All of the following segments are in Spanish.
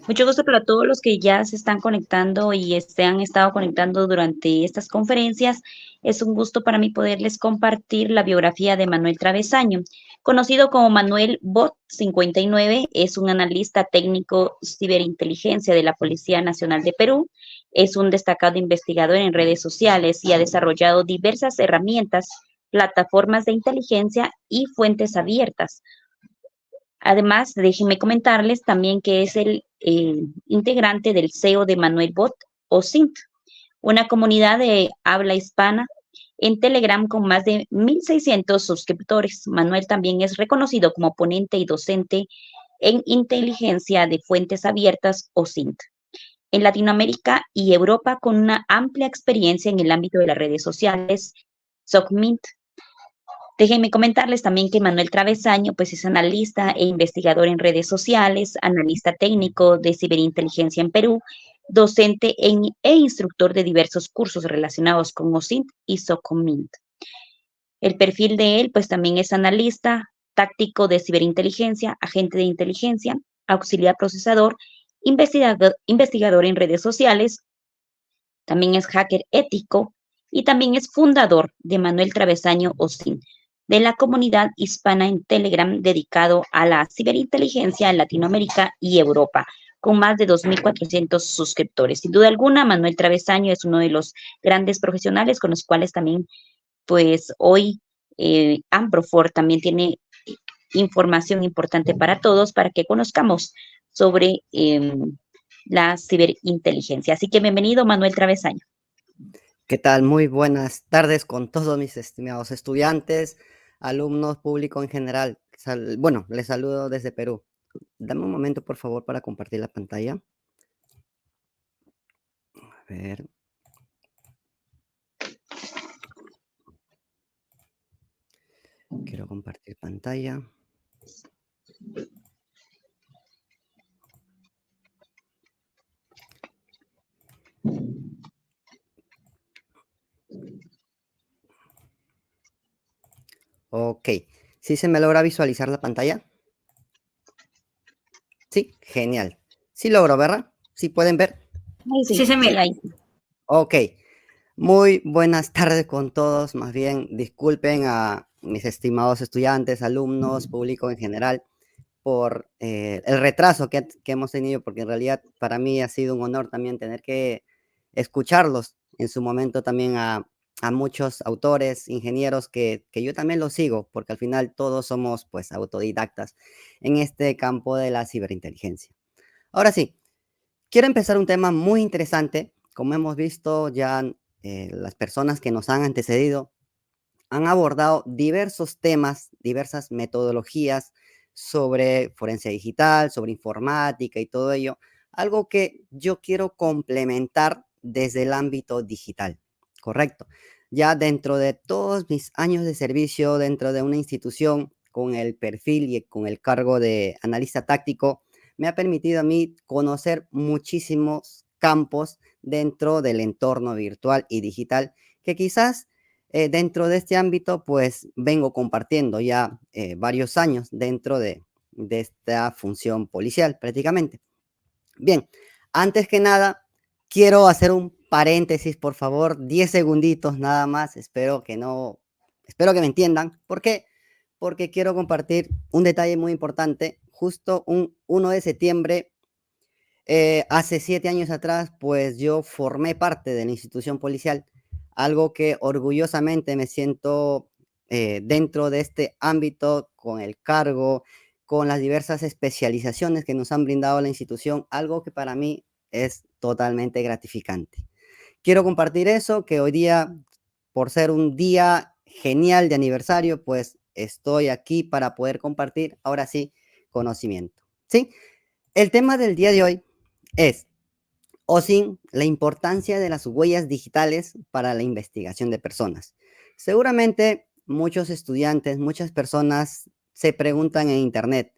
Mucho gusto para todos los que ya se están conectando y se han estado conectando durante estas conferencias. Es un gusto para mí poderles compartir la biografía de Manuel Travesaño. Conocido como Manuel Bot 59, es un analista técnico ciberinteligencia de la Policía Nacional de Perú. Es un destacado investigador en redes sociales y ha desarrollado diversas herramientas, plataformas de inteligencia y fuentes abiertas. Además, déjenme comentarles también que es el integrante del CEO de Manuel Bot o SINT, una comunidad de habla hispana en Telegram con más de 1.600 suscriptores. Manuel también es reconocido como ponente y docente en inteligencia de fuentes abiertas o SINT. En Latinoamérica y Europa con una amplia experiencia en el ámbito de las redes sociales, SOCMINT. Déjenme comentarles también que Manuel Travesaño, pues es analista e investigador en redes sociales, analista técnico de ciberinteligencia en Perú, docente e instructor de diversos cursos relacionados con OSINT y SOCOMINT. El perfil de él, pues también es analista táctico de ciberinteligencia, agente de inteligencia, auxiliar procesador, investigador en redes sociales, también es hacker ético y también es fundador de Manuel Travesaño OSINT, de la comunidad hispana en Telegram dedicado a la ciberinteligencia en Latinoamérica y Europa, con más de 2.400 suscriptores. Sin duda alguna, Manuel Travesaño es uno de los grandes profesionales con los cuales también, pues hoy, Amprofor también tiene información importante para todos, para que conozcamos sobre la ciberinteligencia. Así que bienvenido, Manuel Travesaño. ¿Qué tal? Muy buenas tardes con todos mis estimados estudiantes, alumnos, público en general. Bueno, les saludo desde Perú. Dame un momento, por favor, para compartir la pantalla. A ver. Quiero compartir pantalla. Ok. ¿Sí se me logra visualizar la pantalla? Sí, genial. Sí logro, ¿verdad? ¿Sí pueden ver? Ahí sí, sí, ahí sí. Ok. Muy buenas tardes con todos. Más bien, disculpen a mis estimados estudiantes, alumnos, público en general, por el retraso que hemos tenido, porque en realidad para mí ha sido un honor también tener que escucharlos en su momento también a muchos autores, ingenieros que yo también los sigo, porque al final todos somos pues autodidactas en este campo de la ciberinteligencia. Ahora sí, quiero empezar un tema muy interesante. Como hemos visto ya, las personas que nos han antecedido han abordado diversos temas, diversas metodologías sobre forense digital, sobre informática y todo ello, algo que yo quiero complementar desde el ámbito digital, ¿correcto? Ya dentro de todos mis años de servicio dentro de una institución con el perfil y con el cargo de analista táctico, me ha permitido a mí conocer muchísimos campos dentro del entorno virtual y digital que quizás dentro de este ámbito, pues vengo compartiendo ya varios años dentro de esta función policial prácticamente. Bien, antes que nada, quiero hacer un paréntesis, por favor, 10 segunditos nada más, espero que me entiendan. ¿Por qué? Porque quiero compartir un detalle muy importante. Justo un 1 de septiembre, hace 7 años atrás, pues yo formé parte de la institución policial, algo que orgullosamente me siento dentro de este ámbito, con el cargo, con las diversas especializaciones que nos han brindado la institución, algo que para mí es totalmente gratificante. Quiero compartir eso, que hoy día, por ser un día genial de aniversario, pues estoy aquí para poder compartir, ahora sí, conocimiento. ¿Sí? El tema del día de hoy es OSINT, la importancia de las huellas digitales para la investigación de personas. Seguramente muchos estudiantes, muchas personas se preguntan en internet,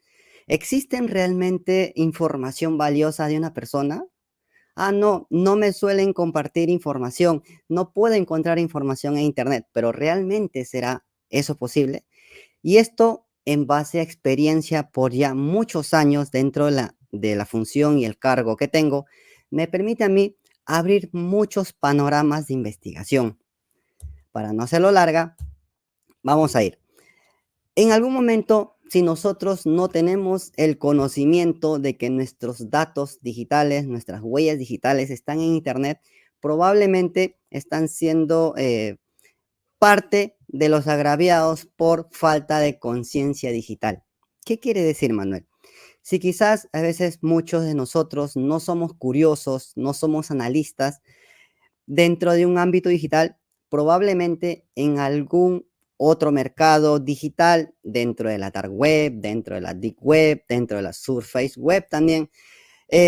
¿existen realmente información valiosa de una persona? Ah, no, no me suelen compartir información, no puedo encontrar información en internet, pero ¿realmente será eso posible? Y esto en base a experiencia por ya muchos años dentro de la de la función y el cargo que tengo, me permite a mí abrir muchos panoramas de investigación. Para no hacerlo larga, vamos a ir. En algún momento, si nosotros no tenemos el conocimiento de que nuestros datos digitales, nuestras huellas digitales están en Internet, probablemente están siendo parte de los agraviados por falta de conciencia digital. ¿Qué quiere decir, Manuel? Si quizás a veces muchos de nosotros no somos curiosos, no somos analistas, dentro de un ámbito digital, probablemente en algún otro mercado digital, dentro de la dark web, dentro de la deep web, dentro de la surface web también,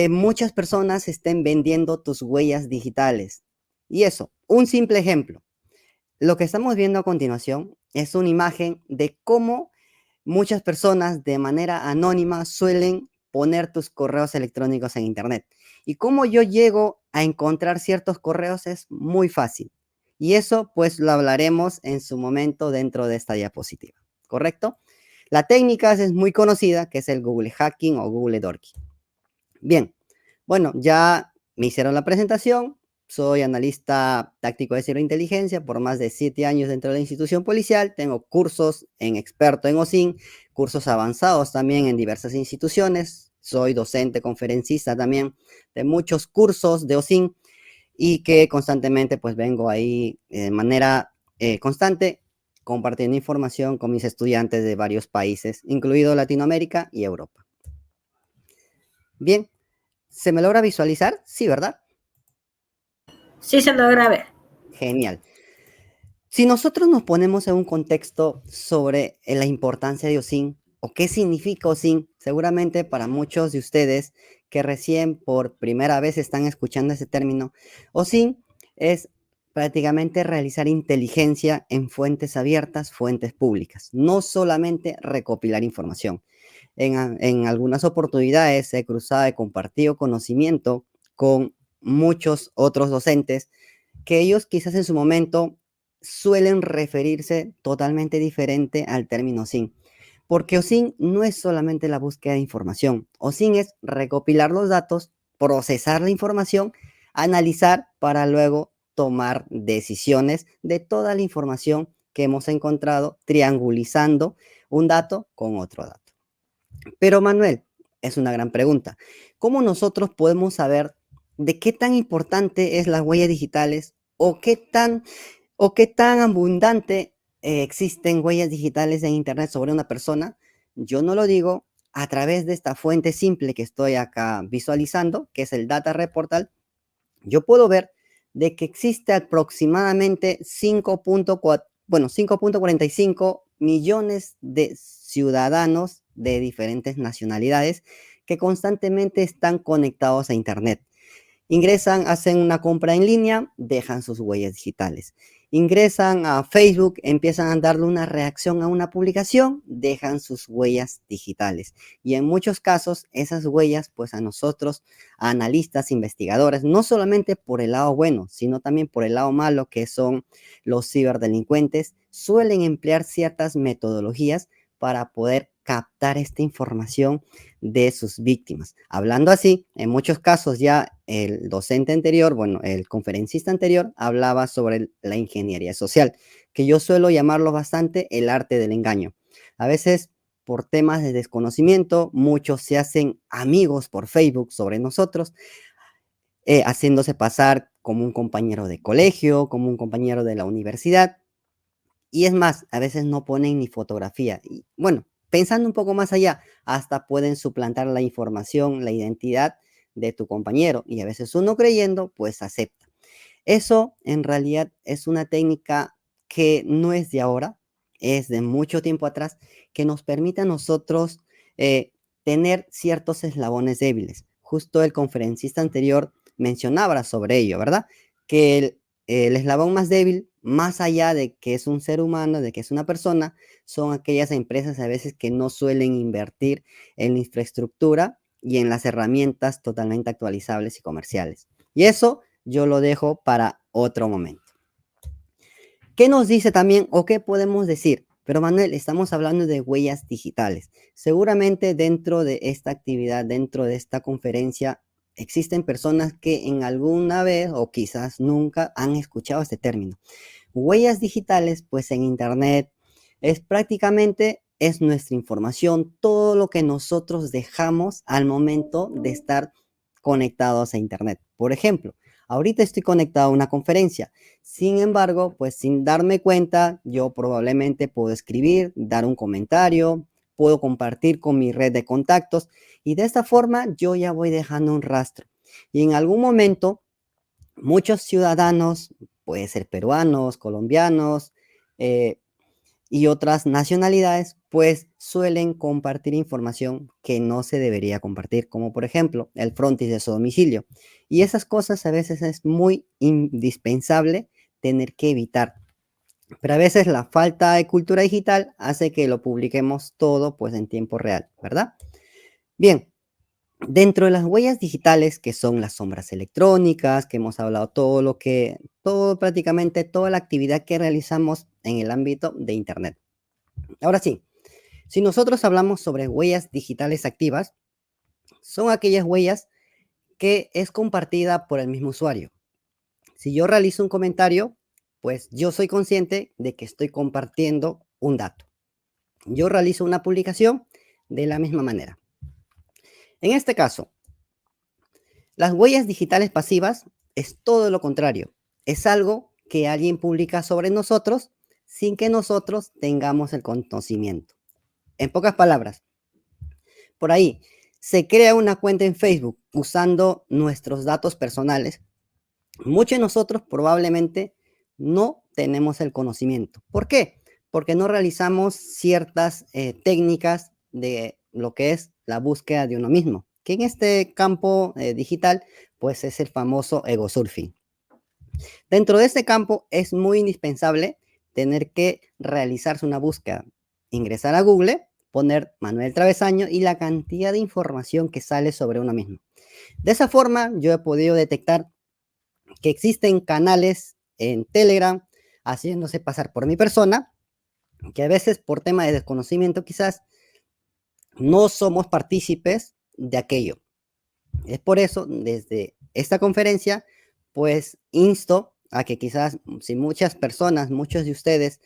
muchas personas estén vendiendo tus huellas digitales. Y eso, un simple ejemplo. Lo que estamos viendo a continuación es una imagen de cómo muchas personas de manera anónima suelen poner tus correos electrónicos en Internet. Y cómo yo llego a encontrar ciertos correos es muy fácil. Y eso pues lo hablaremos en su momento dentro de esta diapositiva, ¿correcto? La técnica es muy conocida, que es el Google Hacking o Google Dorking. Bien, bueno, ya me hicieron la presentación. Soy analista táctico de ciberinteligencia por más de 7 años dentro de la institución policial. Tengo cursos en experto en OSINT, cursos avanzados también en diversas instituciones. Soy docente, conferencista también de muchos cursos de OSINT y que constantemente pues vengo ahí de manera constante compartiendo información con mis estudiantes de varios países, incluido Latinoamérica y Europa. Bien, ¿se me logra visualizar? Sí, ¿verdad? Sí, se logra ver. Genial. Si nosotros nos ponemos en un contexto sobre la importancia de OSINT o qué significa OSINT, seguramente para muchos de ustedes que recién por primera vez están escuchando ese término, OSINT es prácticamente realizar inteligencia en fuentes abiertas, fuentes públicas, no solamente recopilar información. En algunas oportunidades he cruzado y compartido conocimiento con muchos otros docentes que ellos quizás en su momento suelen referirse totalmente diferente al término OSINT. Porque OSINT no es solamente la búsqueda de información. OSINT es recopilar los datos, procesar la información, analizar para luego tomar decisiones de toda la información que hemos encontrado triangulizando un dato con otro dato. Pero Manuel, es una gran pregunta. ¿Cómo nosotros podemos saber de qué tan importante es las huellas digitales o qué tan abundante existen huellas digitales en Internet sobre una persona? Yo no lo digo a través de esta fuente simple que estoy acá visualizando, que es el Data Reportal. Yo puedo ver de que existe aproximadamente 5.45 millones de ciudadanos de diferentes nacionalidades que constantemente están conectados a Internet. Ingresan, hacen una compra en línea, dejan sus huellas digitales. Ingresan a Facebook, empiezan a darle una reacción a una publicación, dejan sus huellas digitales. Y en muchos casos, esas huellas, pues a nosotros, a analistas, investigadores, no solamente por el lado bueno, sino también por el lado malo, que son los ciberdelincuentes, suelen emplear ciertas metodologías para poder captar esta información de sus víctimas. Hablando así, en muchos casos ya el docente anterior, bueno, el conferencista anterior hablaba sobre la ingeniería social, que yo suelo llamarlo bastante el arte del engaño. A veces, por temas de desconocimiento, muchos se hacen amigos por Facebook sobre nosotros, haciéndose pasar como un compañero de colegio, como un compañero de la universidad. Y es más, a veces no ponen ni fotografía. Y bueno, pensando un poco más allá, hasta pueden suplantar la información, la identidad de tu compañero. Y a veces uno creyendo, pues acepta. Eso en realidad es una técnica que no es de ahora, es de mucho tiempo atrás, que nos permite a nosotros tener ciertos eslabones débiles. Justo el conferencista anterior mencionaba sobre ello, ¿verdad? Que el eslabón más débil, más allá de que es un ser humano, de que es una persona, son aquellas empresas a veces que no suelen invertir en la infraestructura y en las herramientas totalmente actualizables y comerciales. Y eso yo lo dejo para otro momento. ¿Qué nos dice también o qué podemos decir Pero Manuel, estamos hablando de huellas digitales. Seguramente dentro de esta actividad, dentro de esta conferencia, existen personas que en alguna vez o quizás nunca han escuchado este término. Huellas digitales, pues en Internet es prácticamente es nuestra información, todo lo que nosotros dejamos al momento de estar conectados a Internet. Por ejemplo, ahorita estoy conectado a una conferencia. Sin embargo, pues sin darme cuenta, yo probablemente puedo escribir, dar un comentario, puedo compartir con mi red de contactos y de esta forma yo ya voy dejando un rastro. Y en algún momento, muchos ciudadanos, puede ser peruanos, colombianos, y otras nacionalidades, pues suelen compartir información que no se debería compartir, como por ejemplo el frontis de su domicilio. Y esas cosas a veces es muy indispensable tener que evitar. Pero a veces la falta de cultura digital hace que lo publiquemos todo pues en tiempo real, ¿verdad? Bien, dentro de las huellas digitales, que son las sombras electrónicas, que hemos hablado todo prácticamente toda la actividad que realizamos en el ámbito de Internet. Ahora sí, si nosotros hablamos sobre huellas digitales activas, son aquellas huellas que es compartida por el mismo usuario. Si yo realizo un comentario, pues yo soy consciente de que estoy compartiendo un dato. Yo realizo una publicación de la misma manera. En este caso, las huellas digitales pasivas es todo lo contrario. Es algo que alguien publica sobre nosotros sin que nosotros tengamos el conocimiento. En pocas palabras, por ahí se crea una cuenta en Facebook usando nuestros datos personales. Muchos de nosotros probablemente no tenemos el conocimiento. ¿Por qué? Porque no realizamos ciertas técnicas de lo que es la búsqueda de uno mismo, que en este campo digital, pues es el famoso ego surfing. Dentro de este campo es muy indispensable tener que realizarse una búsqueda, ingresar a Google, poner Manuel Travesaño y la cantidad de información que sale sobre uno mismo. De esa forma, yo he podido detectar que existen canales en Telegram haciéndose pasar por mi persona, que a veces por tema de desconocimiento quizás no somos partícipes de aquello. Es por eso, desde esta conferencia, pues insto a que quizás si muchas personas, muchos de ustedes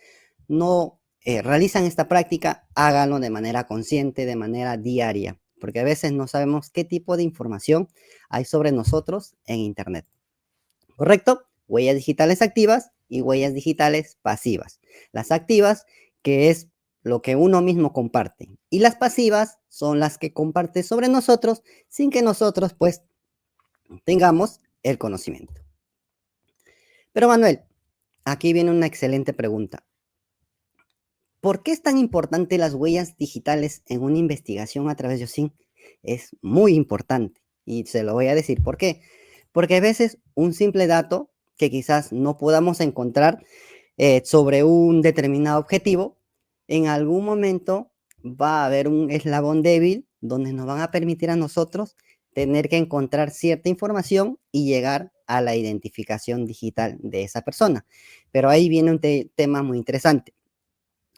no realizan esta práctica, háganlo de manera consciente, de manera diaria, porque a veces no sabemos qué tipo de información hay sobre nosotros en Internet. ¿Correcto? Huellas digitales activas y huellas digitales pasivas. Las activas, que es lo que uno mismo comparte, y las pasivas son las que comparte sobre nosotros sin que nosotros pues tengamos el conocimiento. Pero Manuel, aquí viene una excelente pregunta. ¿Por qué es tan importante las huellas digitales en una investigación a través de OSINT? Es muy importante y se lo voy a decir por qué. Porque a veces un simple dato que quizás no podamos encontrar sobre un determinado objetivo, en algún momento va a haber un eslabón débil donde nos van a permitir a nosotros tener que encontrar cierta información y llegar a la identificación digital de esa persona. Pero ahí viene un tema muy interesante.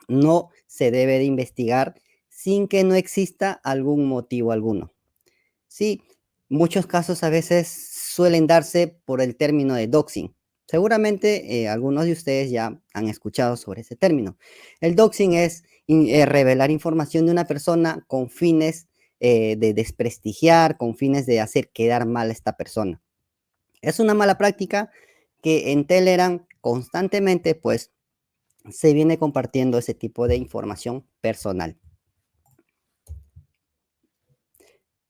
No se debe de investigar sin que no exista algún motivo alguno. Sí, muchos casos a veces suelen darse por el término de doxing. Seguramente algunos de ustedes ya han escuchado sobre ese término. El doxing es revelar información de una persona con fines de desprestigiar, con fines de hacer quedar mal a esta persona. Es una mala práctica que en Telegram constantemente pues se viene compartiendo ese tipo de información personal.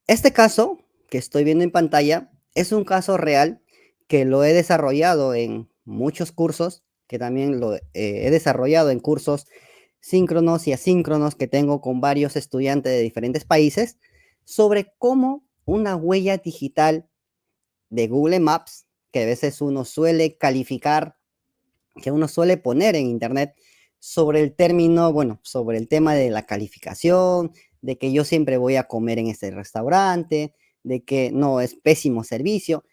Este caso que estoy viendo en pantalla es un caso real que lo he desarrollado en muchos cursos, que también lo he desarrollado en cursos síncronos y asíncronos que tengo con varios estudiantes de diferentes países, sobre cómo una huella digital de Google Maps, que a veces uno suele calificar, que uno suele poner en Internet, sobre el término, bueno, sobre el tema de la calificación, de que yo siempre voy a comer en este restaurante, de que no es pésimo servicio.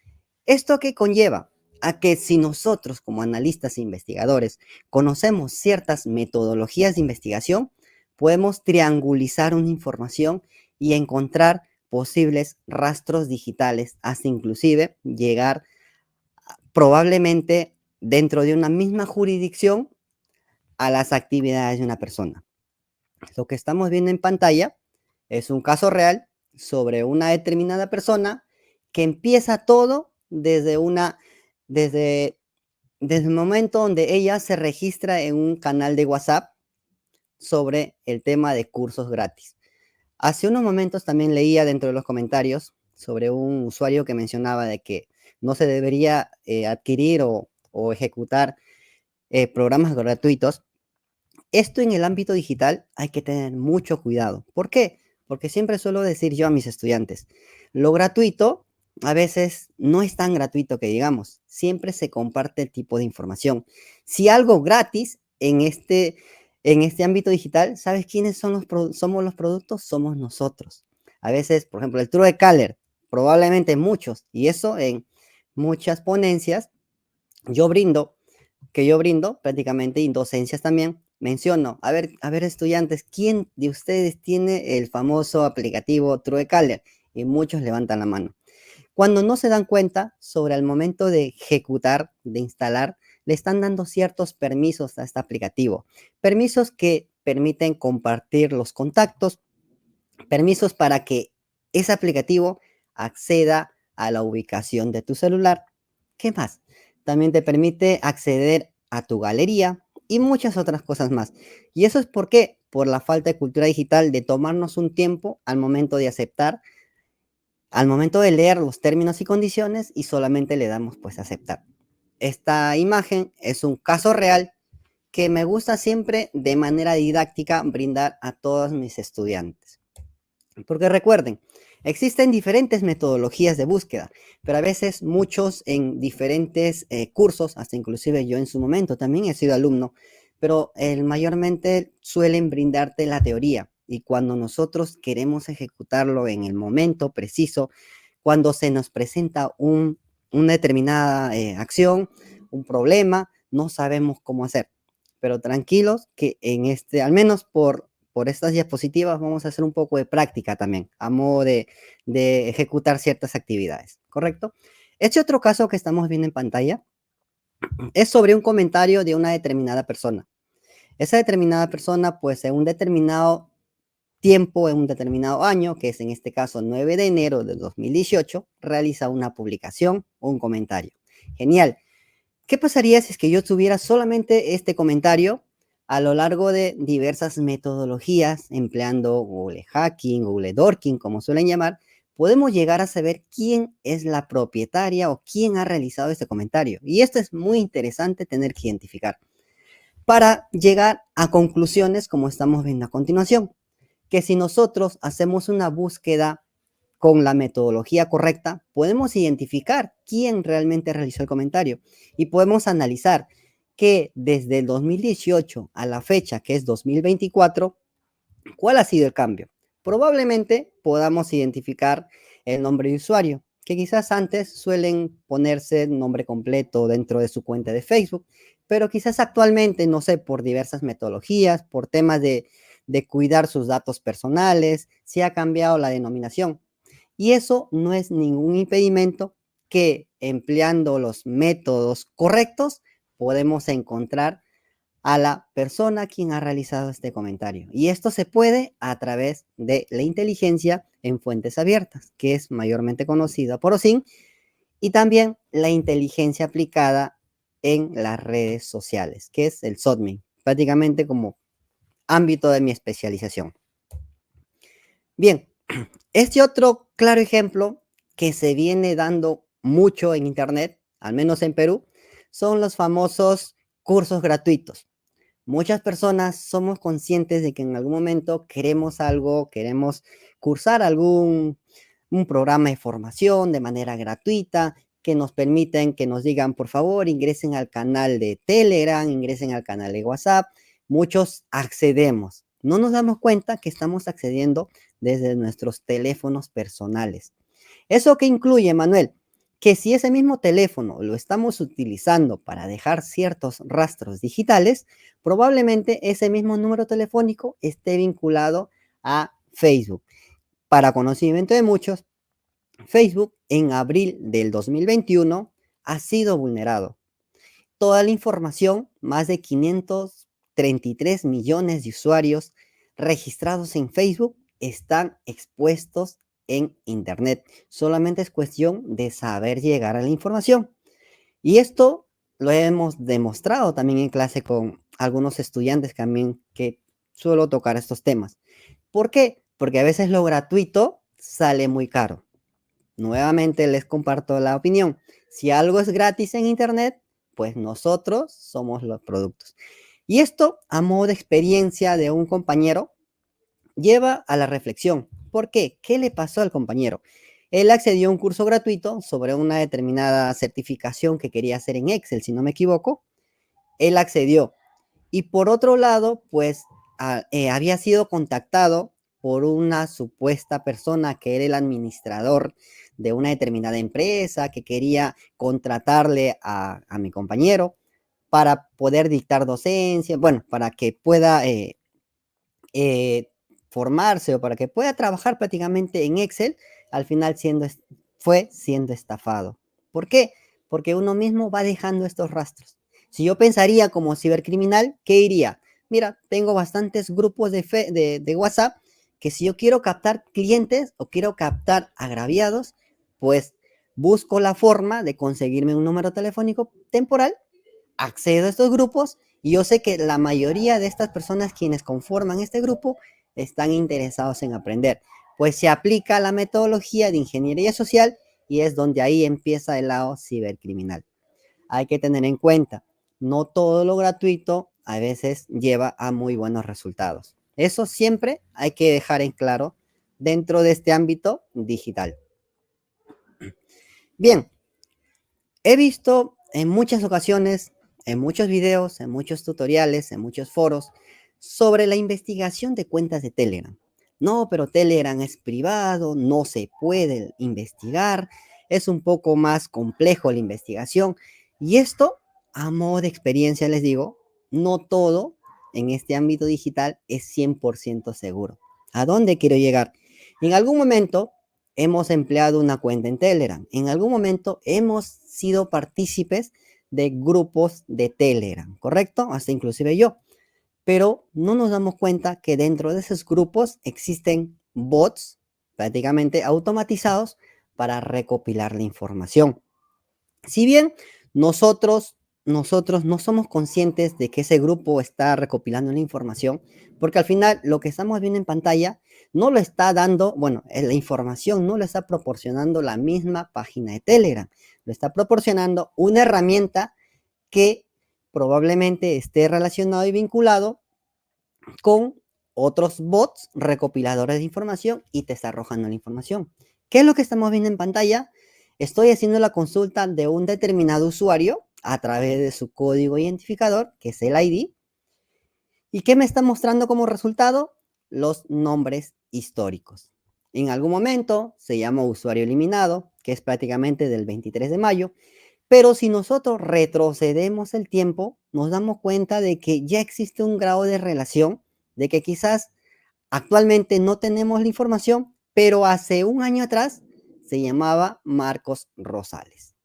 ¿Esto qué conlleva? a que si nosotros como analistas e investigadores conocemos ciertas metodologías de investigación, podemos triangulizar una información y encontrar posibles rastros digitales, hasta inclusive llegar probablemente dentro de una misma jurisdicción a las actividades de una persona. Lo que estamos viendo en pantalla es un caso real sobre una determinada persona que empieza todo desde el momento donde ella se registra en un canal de WhatsApp sobre el tema de cursos gratis. Hace unos momentos también leía dentro de los comentarios sobre un usuario que mencionaba de que no se debería adquirir o ejecutar programas gratuitos. Esto en el ámbito digital hay que tener mucho cuidado. ¿Por qué? Porque siempre suelo decir yo a mis estudiantes, lo gratuito a veces no es tan gratuito que digamos, siempre se comparte el tipo de información. Si algo gratis en este ámbito digital, ¿sabes quiénes somos los productos? Somos nosotros. A veces, por ejemplo, el Truecaller, probablemente muchos, y eso en muchas ponencias, yo brindo prácticamente, y docencias también, menciono, a ver estudiantes, ¿quién de ustedes tiene el famoso aplicativo Truecaller? Y muchos levantan la mano. Cuando no se dan cuenta, sobre el momento de ejecutar, de instalar, le están dando ciertos permisos a este aplicativo. Permisos que permiten compartir los contactos, permisos para que ese aplicativo acceda a la ubicación de tu celular. ¿Qué más? También te permite acceder a tu galería y muchas otras cosas más. ¿Y eso es por qué? Por la falta de cultura digital, de tomarnos un tiempo al momento de aceptar, al momento de leer los términos y condiciones, y solamente le damos pues aceptar. Esta imagen es un caso real que me gusta siempre de manera didáctica brindar a todos mis estudiantes. Porque recuerden, existen diferentes metodologías de búsqueda, pero a veces muchos en diferentes cursos, hasta inclusive yo en su momento también he sido alumno, pero mayormente suelen brindarte la teoría, y cuando nosotros queremos ejecutarlo en el momento preciso, cuando se nos presenta una determinada acción, un problema, no sabemos cómo hacer. Pero tranquilos que al menos por estas diapositivas vamos a hacer un poco de práctica también, a modo de ejecutar ciertas actividades, ¿correcto? Este otro caso que estamos viendo en pantalla es sobre un comentario de una determinada persona. Esa determinada persona, pues en un determinado tiempo, en un determinado año, que es en este caso 9 de enero de 2018, realiza una publicación o un comentario. Genial. ¿Qué pasaría si es que yo tuviera solamente este comentario a lo largo de diversas metodologías, empleando Google Hacking, Google Dorking, como suelen llamar? Podemos llegar a saber quién es la propietaria o quién ha realizado este comentario. Y esto es muy interesante tener que identificar para llegar a conclusiones como estamos viendo a continuación. Que si nosotros hacemos una búsqueda con la metodología correcta, podemos identificar quién realmente realizó el comentario y podemos analizar que desde el 2018 a la fecha, que es 2024, ¿cuál ha sido el cambio? Probablemente podamos identificar el nombre de usuario, que quizás antes suelen ponerse nombre completo dentro de su cuenta de Facebook, pero quizás actualmente, no sé, por diversas metodologías, por temas de cuidar sus datos personales, se ha cambiado la denominación. Y eso no es ningún impedimento que empleando los métodos correctos podemos encontrar a la persona quien ha realizado este comentario. Y esto se puede a través de la inteligencia en fuentes abiertas, que es mayormente conocida por OSINT, y también la inteligencia aplicada en las redes sociales, que es el SOTMI, prácticamente como ámbito de mi especialización. Bien, este otro claro ejemplo que se viene dando mucho en Internet, al menos en Perú, son los famosos cursos gratuitos. Muchas personas somos conscientes de que en algún momento queremos algo, queremos cursar un programa de formación de manera gratuita, que nos permiten, que nos digan, por favor, ingresen al canal de Telegram, ingresen al canal de WhatsApp. Muchos accedemos. No nos damos cuenta que estamos accediendo desde nuestros teléfonos personales. ¿Eso qué incluye, Manuel? que si ese mismo teléfono lo estamos utilizando para dejar ciertos rastros digitales, probablemente ese mismo número telefónico esté vinculado a Facebook. Para conocimiento de muchos, Facebook en abril del 2021 ha sido vulnerado. Toda la información, más de 533 millones de usuarios registrados en Facebook están expuestos en Internet. Solamente es cuestión de saber llegar a la información. Y esto lo hemos demostrado también en clase con algunos estudiantes también que suelo tocar estos temas. ¿Por qué? Porque a veces lo gratuito sale muy caro. Nuevamente les comparto la opinión. Si algo es gratis en Internet, pues nosotros somos los productos. Y esto, a modo de experiencia de un compañero, lleva a la reflexión. ¿Por qué? ¿Qué le pasó al compañero? Él accedió a un curso gratuito sobre una determinada certificación que quería hacer en Excel, si no me equivoco. Él accedió. Y por otro lado, pues había sido contactado por una supuesta persona que era el administrador de una determinada empresa, que quería contratarle a mi compañero para poder dictar docencia, bueno, para que pueda eh, formarse o para que pueda trabajar prácticamente en Excel, al final fue siendo estafado. ¿Por qué? Porque uno mismo va dejando estos rastros. Si yo pensaría como cibercriminal, ¿qué diría? Mira, tengo bastantes grupos de WhatsApp que si yo quiero captar clientes o quiero captar agraviados, pues busco la forma de conseguirme un número telefónico temporal, accedo a estos grupos y yo sé que la mayoría de estas personas quienes conforman este grupo están interesados en aprender, pues se aplica la metodología de ingeniería social y es donde ahí empieza el lado cibercriminal. Hay que tener en cuenta, no todo lo gratuito a veces lleva a muy buenos resultados. Eso siempre hay que dejar en claro dentro de este ámbito digital. Bien, he visto en muchas ocasiones, en muchos videos, en muchos tutoriales, en muchos foros, sobre la investigación de cuentas de Telegram. No, pero Telegram es privado, no se puede investigar, es un poco más complejo la investigación. Y esto, a modo de experiencia les digo, no todo en este ámbito digital es 100% seguro. ¿A dónde quiero llegar? En algún momento hemos empleado una cuenta en Telegram. En algún momento hemos sido partícipes de grupos de Telegram, ¿correcto? Hasta inclusive yo. Pero no nos damos cuenta que dentro de esos grupos existen bots prácticamente automatizados para recopilar la información. Si bien nosotros no somos conscientes de que ese grupo está recopilando la información, porque al final lo que estamos viendo en pantalla no lo está dando, bueno, la información no lo está proporcionando la misma página de Telegram, lo está proporcionando una herramienta que probablemente esté relacionado y vinculado con otros bots recopiladores de información y te está arrojando la información. ¿Qué es lo que estamos viendo en pantalla? Estoy haciendo la consulta de un determinado usuario a través de su código identificador, que es el ID. ¿Y qué me está mostrando como resultado? Los nombres históricos. En algún momento se llama usuario eliminado, que es prácticamente del 23 de mayo, pero si nosotros retrocedemos el tiempo, nos damos cuenta de que ya existe un grado de relación, de que quizás actualmente no tenemos la información, pero hace un año atrás se llamaba Marcos Rosales.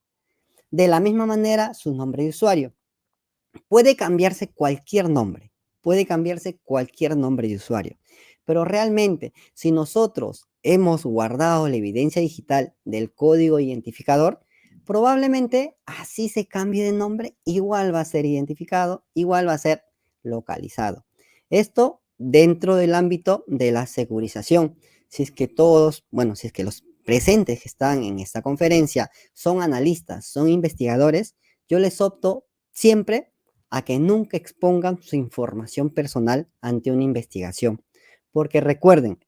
De la misma manera, su nombre de usuario. Puede cambiarse cualquier nombre, de usuario, pero realmente, si nosotros hemos guardado la evidencia digital del código identificador, probablemente así se cambie de nombre, igual va a ser identificado, igual va a ser localizado. Esto dentro del ámbito de la securización. Si es que todos, bueno, si es que los presentes que están en esta conferencia son analistas, son investigadores, yo les opto siempre a que nunca expongan su información personal ante una investigación. Porque recuerden,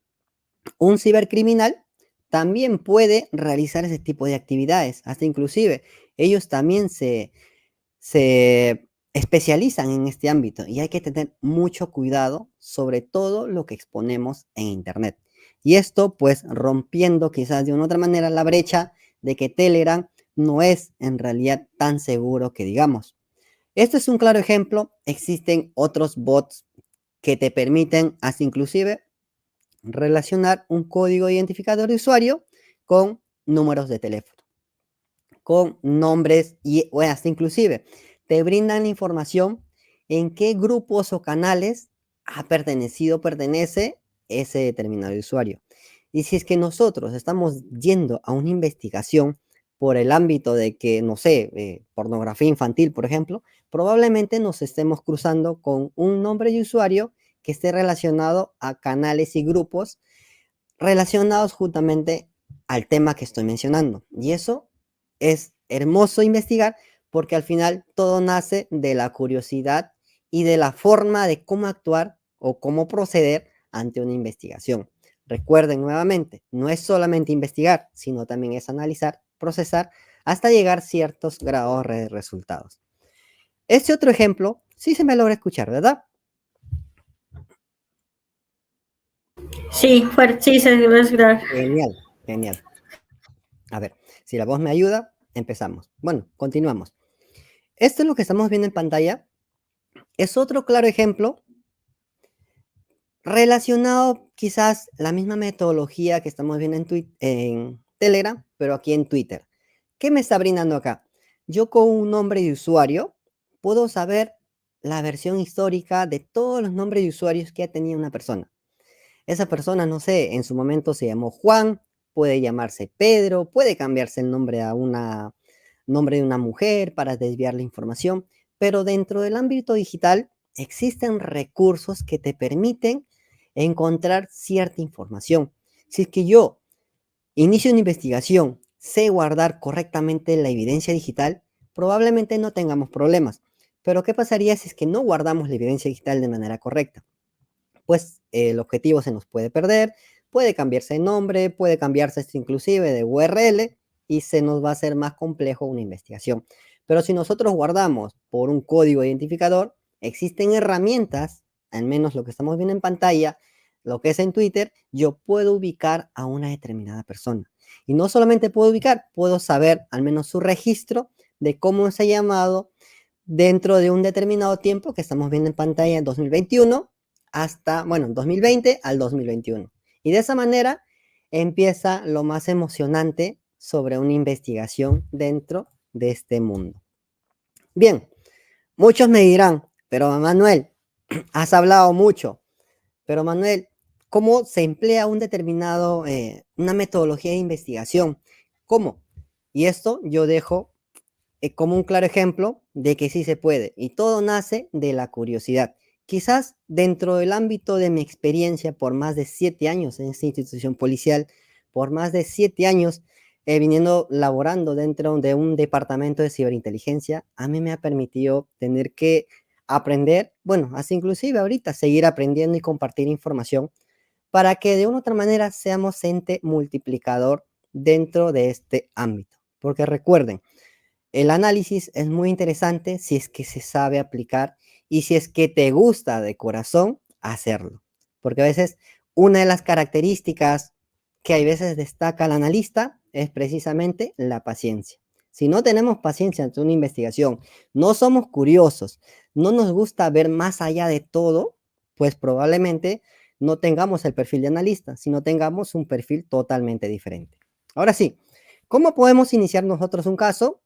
un cibercriminal también puede realizar ese tipo de actividades, hasta inclusive ellos también se especializan en este ámbito y hay que tener mucho cuidado sobre todo lo que exponemos en Internet. Y esto pues rompiendo quizás de una otra manera la brecha de que Telegram no es en realidad tan seguro que digamos. Este es un claro ejemplo. Existen otros bots que te permiten hasta inclusive relacionar un código identificador de usuario con números de teléfono, con nombres y o hasta inclusive te brindan la información en qué grupos o canales ha pertenecido, pertenece ese determinado usuario. Y si es que nosotros estamos yendo a una investigación por el ámbito de que, no sé, pornografía infantil, por ejemplo, probablemente nos estemos cruzando con un nombre de usuario que esté relacionado a canales y grupos relacionados justamente al tema que estoy mencionando. Y eso es hermoso investigar porque al final todo nace de la curiosidad y de la forma de cómo actuar o cómo proceder ante una investigación. Recuerden nuevamente, no es solamente investigar, sino también es analizar, procesar, hasta llegar a ciertos grados de resultados. Este otro ejemplo, sí se me logra escuchar, ¿verdad? Sí, sí, se debe grabar. Genial, genial. A ver, si la voz me ayuda, empezamos. Bueno, continuamos. Esto es lo que estamos viendo en pantalla. Es otro claro ejemplo relacionado quizás la misma metodología que estamos viendo en Telegram, pero aquí en Twitter. ¿Qué me está brindando acá? Yo con un nombre de usuario puedo saber la versión histórica de todos los nombres de usuarios que ha tenido una persona. Esa persona, no sé, en su momento se llamó Juan, puede llamarse Pedro, puede cambiarse el nombre a una nombre de una mujer para desviar la información, pero dentro del ámbito digital existen recursos que te permiten encontrar cierta información. Si es que yo inicio una investigación, sé guardar correctamente la evidencia digital, probablemente no tengamos problemas. Pero ¿qué pasaría si es que no guardamos la evidencia digital de manera correcta? Pues el objetivo se nos puede perder, puede cambiarse de nombre, puede cambiarse esto inclusive de URL y se nos va a hacer más complejo una investigación. Pero si nosotros guardamos por un código identificador, existen herramientas, al menos lo que estamos viendo en pantalla, lo que es en Twitter, yo puedo ubicar a una determinada persona. Y no solamente puedo ubicar, puedo saber al menos su registro de cómo se ha llamado dentro de un determinado tiempo que estamos viendo en pantalla en 2021 hasta, bueno, 2020 al 2021. Y de esa manera empieza lo más emocionante sobre una investigación dentro de este mundo. Bien, muchos me dirán, pero Manuel, has hablado mucho, pero Manuel, ¿cómo se emplea un determinado, una metodología de investigación? ¿Cómo? Y esto yo dejo como un claro ejemplo de que sí se puede y todo nace de la curiosidad. Quizás dentro del ámbito de mi experiencia por más de 7 años en esta institución policial, por más de 7 años viniendo laborando dentro de un departamento de ciberinteligencia, a mí me ha permitido tener que aprender, bueno, hasta inclusive ahorita seguir aprendiendo y compartir información para que de una u otra manera seamos ente multiplicador dentro de este ámbito. Porque recuerden, el análisis es muy interesante si es que se sabe aplicar y si es que te gusta de corazón hacerlo. Porque a veces una de las características que a veces destaca el analista es precisamente la paciencia. Si no tenemos paciencia ante una investigación, no somos curiosos, no nos gusta ver más allá de todo, pues probablemente no tengamos el perfil de analista, sino tengamos un perfil totalmente diferente. Ahora sí, ¿cómo podemos iniciar nosotros un caso?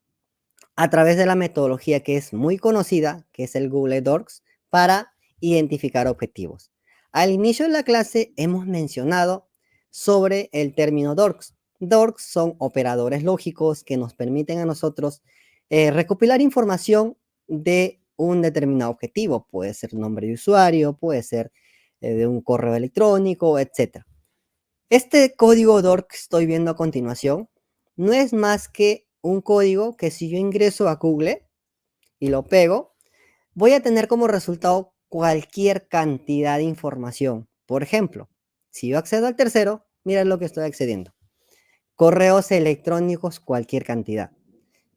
A través de la metodología que es muy conocida, que es el Google Docs, para identificar objetivos. Al inicio de la clase hemos mencionado sobre el término Docs. Docs son operadores lógicos que nos permiten a nosotros recopilar información de un determinado objetivo. Puede ser nombre de usuario, puede ser de un correo electrónico, etc. Este código DOR que estoy viendo a continuación no es más que un código que si yo ingreso a Google y lo pego, voy a tener como resultado cualquier cantidad de información. Por ejemplo, si yo accedo al tercero, mira lo que estoy accediendo. Correos electrónicos, cualquier cantidad.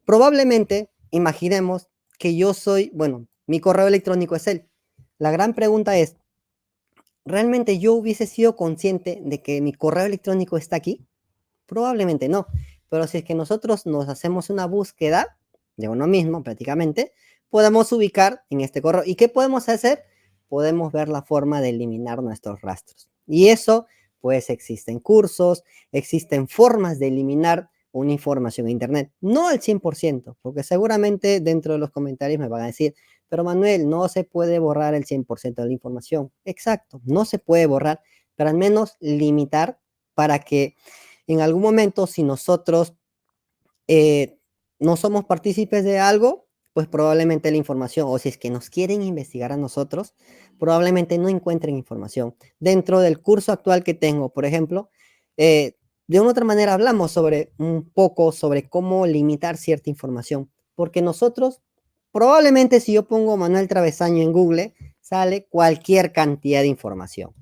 Probablemente, imaginemos que yo soy, bueno, mi correo electrónico es él. La gran pregunta es, ¿realmente yo hubiese sido consciente de que mi correo electrónico está aquí? Probablemente no, pero si es que nosotros nos hacemos una búsqueda de uno mismo prácticamente, podemos ubicar en este correo. ¿Y qué podemos hacer? Podemos ver la forma de eliminar nuestros rastros. Y eso, pues existen cursos, existen formas de eliminar una información en Internet. No al 100%, porque seguramente dentro de los comentarios me van a decir, pero Manuel, no se puede borrar el 100% de la información. Exacto, no se puede borrar, pero al menos limitar para que en algún momento, si nosotros no somos partícipes de algo, pues probablemente la información, o si es que nos quieren investigar a nosotros, probablemente no encuentren información. Dentro del curso actual que tengo, por ejemplo, de una otra manera hablamos sobre un poco sobre cómo limitar cierta información, porque nosotros, probablemente si yo pongo Manuel Travesaño en Google, sale cualquier cantidad de información.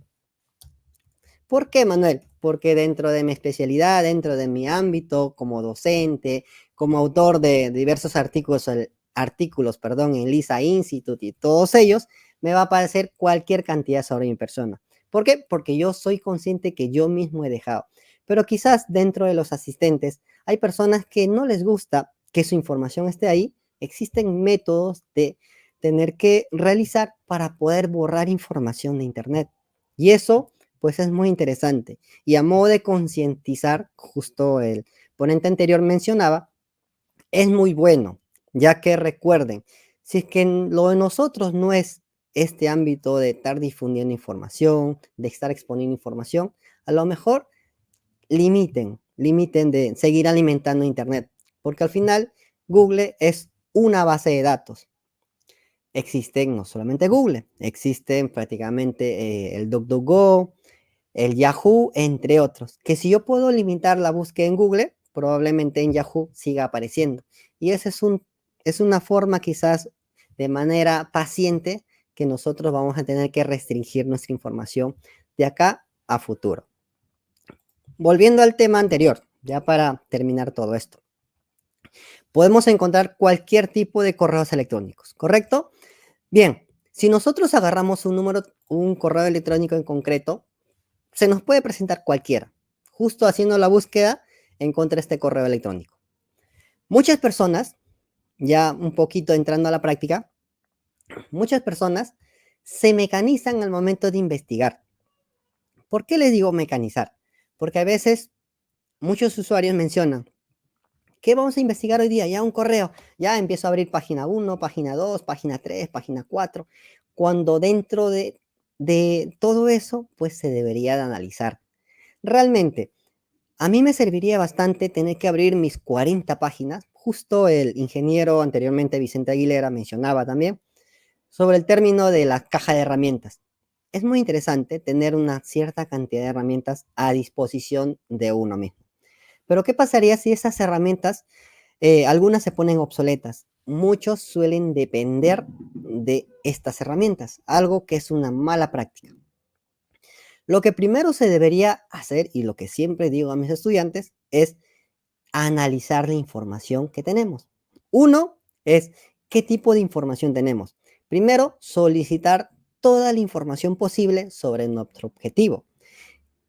¿Por qué, Manuel? Porque dentro de mi especialidad, dentro de mi ámbito como docente, como autor de diversos artículos, en Lisa Institute y todos ellos, me va a aparecer cualquier cantidad sobre mi persona. ¿Por qué? Porque yo soy consciente que yo mismo he dejado. Pero quizás dentro de los asistentes hay personas que no les gusta que su información esté ahí. Existen métodos de tener que realizar para poder borrar información de Internet. Y eso pues es muy interesante. Y a modo de concientizar, justo el ponente anterior mencionaba, es muy bueno, ya que recuerden, si es que lo de nosotros no es este ámbito de estar difundiendo información, de estar exponiendo información, a lo mejor limiten de seguir alimentando Internet, porque al final Google es una base de datos. Existen no solamente Google, existen prácticamente el DuckDuckGo, el Yahoo, entre otros, que si yo puedo limitar la búsqueda en Google, probablemente en Yahoo siga apareciendo. Y ese es una forma quizás de manera paciente que nosotros vamos a tener que restringir nuestra información de acá a futuro. Volviendo al tema anterior, ya para terminar todo esto. Podemos encontrar cualquier tipo de correos electrónicos, ¿correcto? Bien, si nosotros agarramos un correo electrónico en concreto, se nos puede presentar cualquiera. Justo haciendo la búsqueda, encontré este correo electrónico. Muchas personas, ya un poquito entrando a la práctica, muchas personas se mecanizan al momento de investigar. ¿Por qué les digo mecanizar? Porque a veces muchos usuarios mencionan, ¿qué vamos a investigar hoy día? Ya un correo, ya empiezo a abrir página 1, página 2, página 3, página 4, cuando dentro de todo eso, pues se debería de analizar. Realmente, a mí me serviría bastante tener que abrir mis 40 páginas. Justo el ingeniero anteriormente, Vicente Aguilera, mencionaba también sobre el término de la caja de herramientas. Es muy interesante tener una cierta cantidad de herramientas a disposición de uno mismo. Pero ¿qué pasaría si esas herramientas, algunas se ponen obsoletas? Muchos suelen depender de estas herramientas, algo que es una mala práctica. Lo que primero se debería hacer, y lo que siempre digo a mis estudiantes, es analizar la información que tenemos. Uno es qué tipo de información tenemos. Primero, solicitar toda la información posible sobre nuestro objetivo.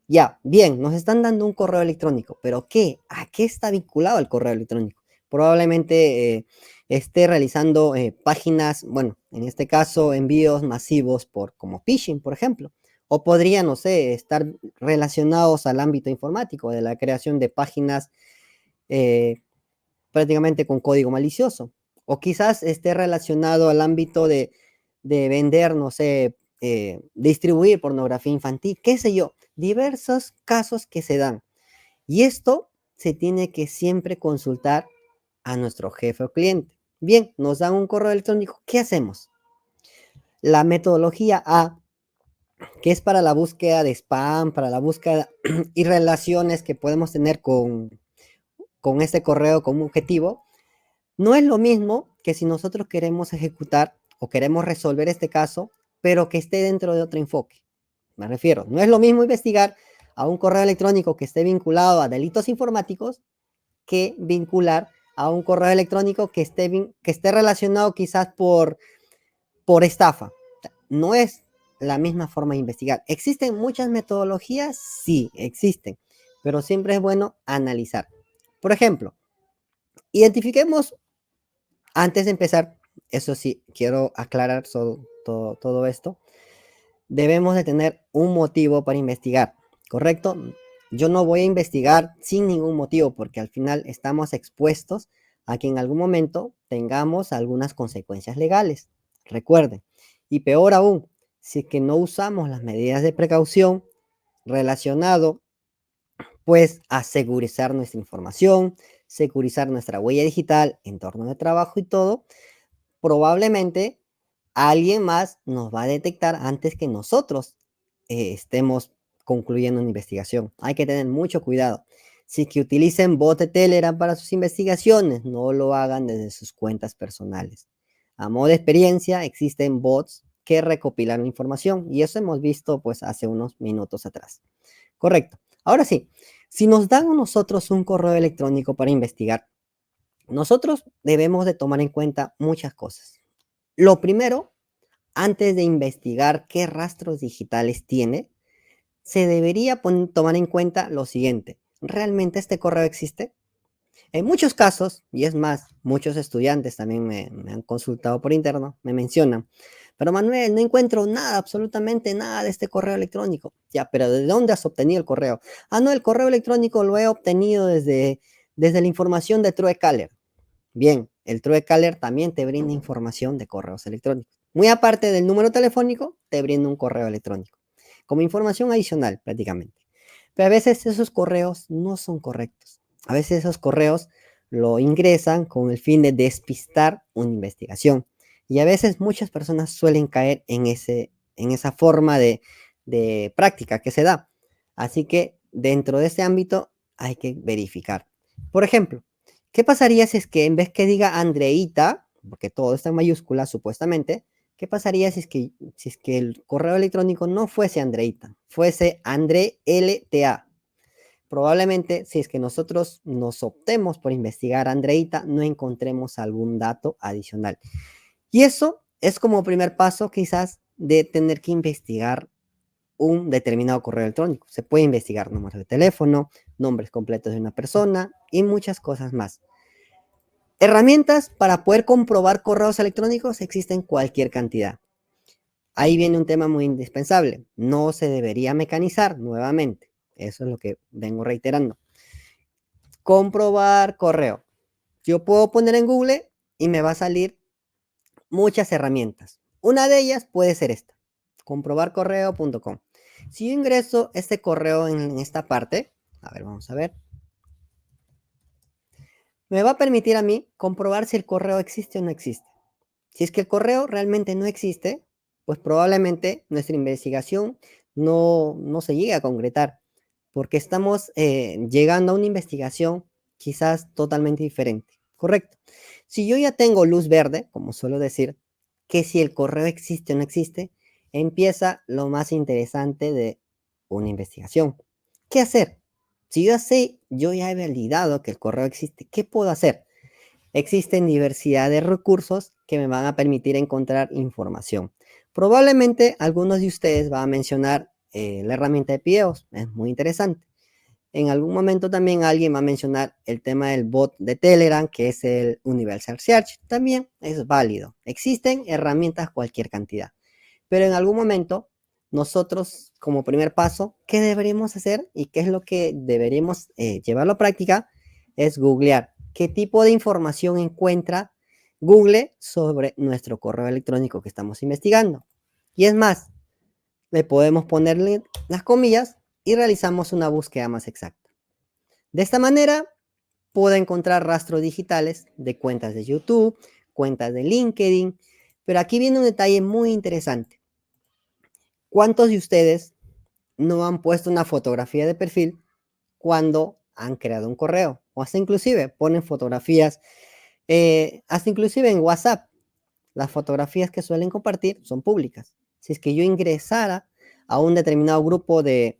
Ya, bien, nos están dando un correo electrónico, pero ¿qué? ¿A qué está vinculado el correo electrónico? Probablemente esté realizando páginas, bueno, en este caso envíos masivos como phishing, por ejemplo. O podría, no sé, estar relacionados al ámbito informático, de la creación de páginas prácticamente con código malicioso. O quizás esté relacionado al ámbito de vender, no sé, distribuir pornografía infantil, qué sé yo, diversos casos que se dan. Y esto se tiene que siempre consultar a nuestro jefe o cliente. Bien, nos dan un correo electrónico, ¿qué hacemos? La metodología A, que es para la búsqueda de spam, para la búsqueda y relaciones que podemos tener con este correo como objetivo, no es lo mismo que si nosotros queremos ejecutar o queremos resolver este caso, pero que esté dentro de otro enfoque. Me refiero, no es lo mismo investigar a un correo electrónico que esté vinculado a delitos informáticos que vincular a un correo electrónico que esté relacionado quizás por estafa. No es la misma forma de investigar. ¿Existen muchas metodologías? Sí, existen, pero siempre es bueno analizar. Por ejemplo, identifiquemos, antes de empezar, eso sí, quiero aclarar todo esto, debemos de tener un motivo para investigar, ¿correcto? Yo no voy a investigar sin ningún motivo porque al final estamos expuestos a que en algún momento tengamos algunas consecuencias legales. Recuerden, y peor aún, si es que no usamos las medidas de precaución relacionado pues a segurizar nuestra información, securizar nuestra huella digital, entorno de trabajo y todo, probablemente alguien más nos va a detectar antes que nosotros estemos concluyendo una investigación. Hay que tener mucho cuidado. Si que utilicen bot de Telegram para sus investigaciones, no lo hagan desde sus cuentas personales. A modo de experiencia, existen bots que recopilan información y eso hemos visto pues hace unos minutos atrás. Correcto. Ahora sí, si nos dan a nosotros un correo electrónico para investigar, nosotros debemos de tomar en cuenta muchas cosas. Lo primero, antes de investigar qué rastros digitales tiene, se debería tomar en cuenta lo siguiente. ¿Realmente este correo existe? En muchos casos, y es más, muchos estudiantes también me han consultado por interno, me mencionan, pero Manuel, no encuentro nada, absolutamente nada de este correo electrónico. Ya, pero ¿de dónde has obtenido el correo? Ah, no, el correo electrónico lo he obtenido desde la información de Truecaller. Bien, el Truecaller también te brinda información de correos electrónicos. Muy aparte del número telefónico, te brinda un correo electrónico, como información adicional prácticamente. Pero a veces esos correos no son correctos. A veces esos correos lo ingresan con el fin de despistar una investigación. Y a veces muchas personas suelen caer en esa forma de práctica que se da. Así que dentro de este ámbito hay que verificar. Por ejemplo, ¿qué pasaría si es que en vez que diga Andreita, porque todo está en mayúsculas supuestamente, qué pasaría si es que el correo electrónico no fuese Andreita, fuese André LTA? Probablemente si es que nosotros nos optemos por investigar Andreita, no encontremos algún dato adicional. Y eso es como primer paso quizás de tener que investigar un determinado correo electrónico. Se puede investigar números de teléfono, nombres completos de una persona y muchas cosas más. Herramientas para poder comprobar correos electrónicos existen cualquier cantidad. Ahí viene un tema muy indispensable. No se debería mecanizar nuevamente. Eso es lo que vengo reiterando. Comprobar correo. Yo puedo poner en Google y me va a salir muchas herramientas. Una de ellas puede ser esta, comprobarcorreo.com. Si yo ingreso este correo en esta parte, a ver, vamos a ver, me va a permitir a mí comprobar si el correo existe o no existe. Si es que el correo realmente no existe, pues probablemente nuestra investigación no se llegue a concretar, porque estamos llegando a una investigación quizás totalmente diferente, ¿correcto? Si yo ya tengo luz verde, como suelo decir, que si el correo existe o no existe, empieza lo más interesante de una investigación. ¿Qué hacer? Si yo ya sé, yo ya he validado que el correo existe, ¿qué puedo hacer? Existen diversidad de recursos que me van a permitir encontrar información. Probablemente algunos de ustedes van a mencionar la herramienta de videos, es muy interesante. En algún momento también alguien va a mencionar el tema del bot de Telegram, que es el Universal Search, también es válido. Existen herramientas cualquier cantidad, pero en algún momento nosotros como primer paso, ¿qué deberíamos hacer y qué es lo que deberíamos llevarlo a práctica? Es googlear qué tipo de información encuentra Google sobre nuestro correo electrónico que estamos investigando. Y es más, le podemos ponerle las comillas y realizamos una búsqueda más exacta. De esta manera, puedo encontrar rastros digitales de cuentas de YouTube, cuentas de LinkedIn, pero aquí viene un detalle muy interesante. ¿Cuántos de ustedes no han puesto una fotografía de perfil cuando han creado un correo? O hasta inclusive ponen fotografías, hasta inclusive en WhatsApp, las fotografías que suelen compartir son públicas. Si es que yo ingresara a un determinado grupo de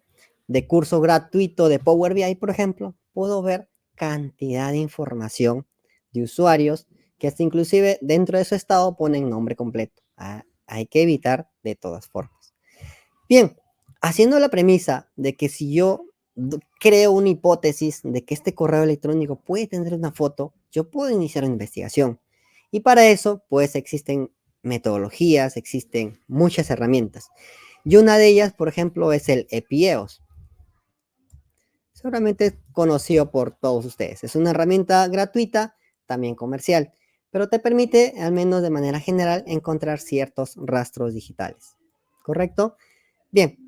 curso gratuito de Power BI, por ejemplo, puedo ver cantidad de información de usuarios que hasta inclusive dentro de su estado ponen nombre completo. Hay que evitar de todas formas. Bien, haciendo la premisa de que si yo creo una hipótesis de que este correo electrónico puede tener una foto, yo puedo iniciar una investigación. Y para eso, pues existen metodologías, existen muchas herramientas. Y una de ellas, por ejemplo, es el EPIEOS. Seguramente es conocido por todos ustedes. Es una herramienta gratuita, también comercial, pero te permite, al menos de manera general, encontrar ciertos rastros digitales. ¿Correcto? Bien,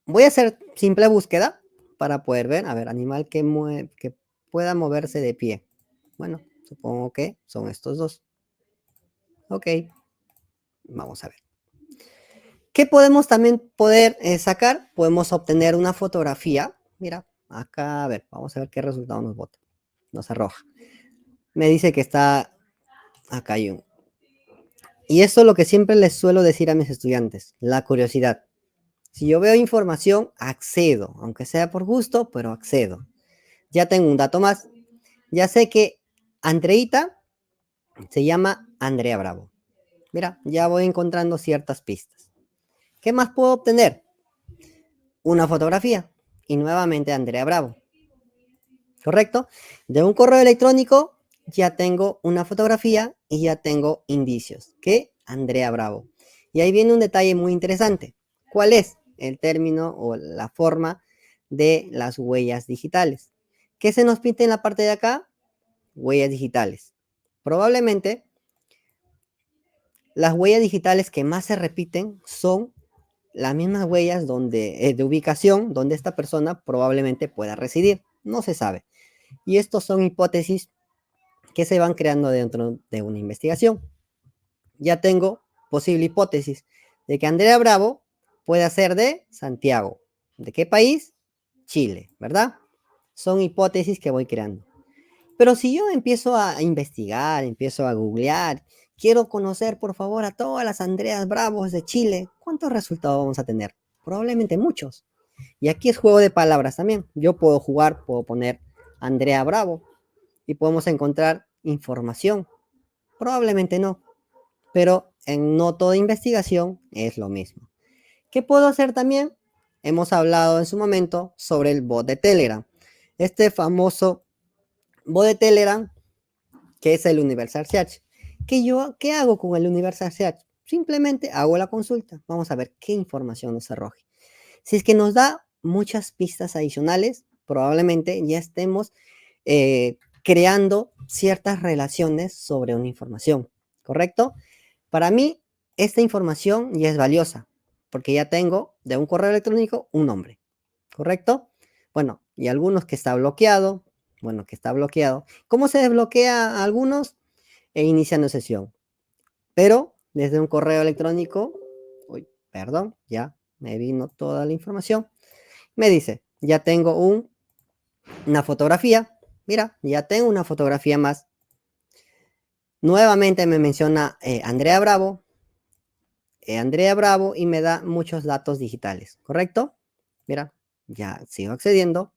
voy a hacer simple búsqueda para poder ver, a ver, animal que pueda moverse de pie. Bueno, supongo que son estos dos. Ok, vamos a ver. ¿Qué podemos también sacar? Podemos obtener una fotografía. Mira, acá, a ver, vamos a ver qué resultado nos bota. Nos arroja. Me dice que está, acá hay un. Y esto es lo que siempre les suelo decir a mis estudiantes, la curiosidad. Si yo veo información, accedo, aunque sea por gusto, pero accedo. Ya tengo un dato más. Ya sé que Andreita se llama Andrea Bravo. Mira, ya voy encontrando ciertas pistas. ¿Qué más puedo obtener? Una fotografía. Y nuevamente Andrea Bravo. ¿Correcto? De un correo electrónico ya tengo una fotografía y ya tengo indicios. Que Andrea Bravo. Y ahí viene un detalle muy interesante. ¿Cuál es el término o la forma de las huellas digitales? ¿Qué se nos pinta en la parte de acá? Huellas digitales. Probablemente las huellas digitales que más se repiten son las mismas huellas de ubicación donde esta persona probablemente pueda residir. No se sabe. Y estos son hipótesis que se van creando dentro de una investigación. Ya tengo posible hipótesis de que Andrea Bravo puede ser de Santiago. ¿De qué país? Chile, ¿verdad? Son hipótesis que voy creando. Pero si yo empiezo a investigar, empiezo a googlear, quiero conocer por favor a todas las Andreas Bravos de Chile, ¿cuántos resultados vamos a tener? Probablemente muchos. Y aquí es juego de palabras también. Yo puedo jugar, puedo poner Andrea Bravo y podemos encontrar información. Probablemente no, pero en no toda investigación es lo mismo. ¿Qué puedo hacer también? Hemos hablado en su momento sobre el bot de Telegram. Este famoso bot de Telegram que es el Universal Search. ¿Qué hago con el Universal Search? Simplemente hago la consulta. Vamos a ver qué información nos arroje. Si es que nos da muchas pistas adicionales, probablemente ya estemos creando ciertas relaciones sobre una información, ¿correcto? Para mí, esta información ya es valiosa, porque ya tengo de un correo electrónico un nombre, ¿correcto? Bueno, y algunos que está bloqueado, bueno, que está bloqueado. ¿Cómo se desbloquea a algunos? Iniciando sesión. Pero desde un correo electrónico, uy, perdón, ya me vino toda la información. Me dice, ya tengo una fotografía. Mira, ya tengo una fotografía más. Nuevamente me menciona Andrea Bravo. Andrea Bravo y me da muchos datos digitales, ¿correcto? Mira, ya sigo accediendo.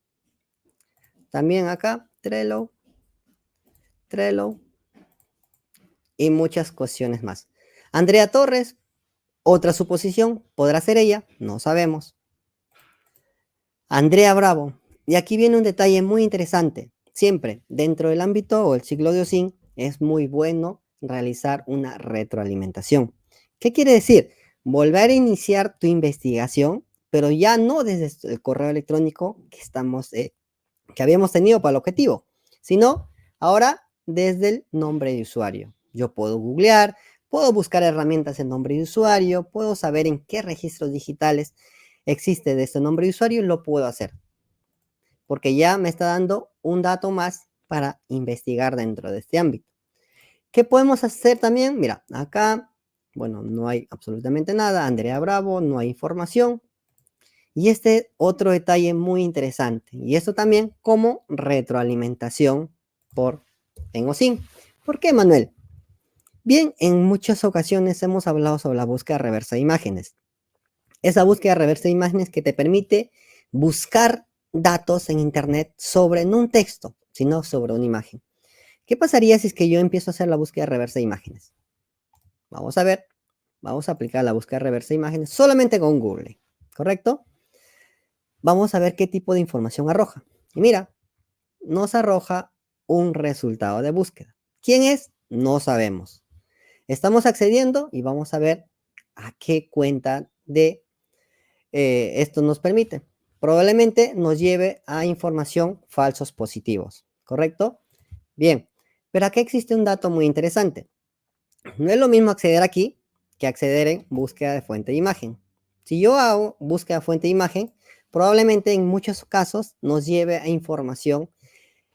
También acá, Trello. Y muchas cuestiones más. Andrea Torres, otra suposición, ¿podrá ser ella? No sabemos. Andrea Bravo. Y aquí viene un detalle muy interesante. Siempre dentro del ámbito o el ciclo de OSINT es muy bueno realizar una retroalimentación. ¿Qué quiere decir? Volver a iniciar tu investigación, pero ya no desde el correo electrónico que habíamos tenido para el objetivo, sino ahora desde el nombre de usuario. Yo puedo googlear, puedo buscar herramientas en nombre de usuario, puedo saber en qué registros digitales existe de este nombre de usuario y lo puedo hacer. Porque ya me está dando un dato más para investigar dentro de este ámbito. ¿Qué podemos hacer también? Mira, acá, bueno, no hay absolutamente nada. Andrea Bravo, no hay información. Y este otro detalle muy interesante. Y esto también como retroalimentación en OSINT. ¿Por qué, Manuel? Bien, en muchas ocasiones hemos hablado sobre la búsqueda reversa de imágenes. Esa búsqueda reversa de imágenes que te permite buscar datos en internet sobre no un texto, sino sobre una imagen. ¿Qué pasaría si es que yo empiezo a hacer la búsqueda reversa de imágenes? Vamos a ver, vamos a aplicar la búsqueda reversa de imágenes solamente con Google, ¿correcto? vamos a ver qué tipo de información arroja. Y mira, nos arroja un resultado de búsqueda. ¿Quién es? No sabemos. Estamos accediendo y vamos a ver a qué cuenta de esto nos permite. Probablemente nos lleve a información falsos positivos, ¿correcto? Bien, pero aquí existe un dato muy interesante. No es lo mismo acceder aquí que acceder en búsqueda de fuente de imagen. Si yo hago búsqueda de fuente de imagen, probablemente en muchos casos nos lleve a información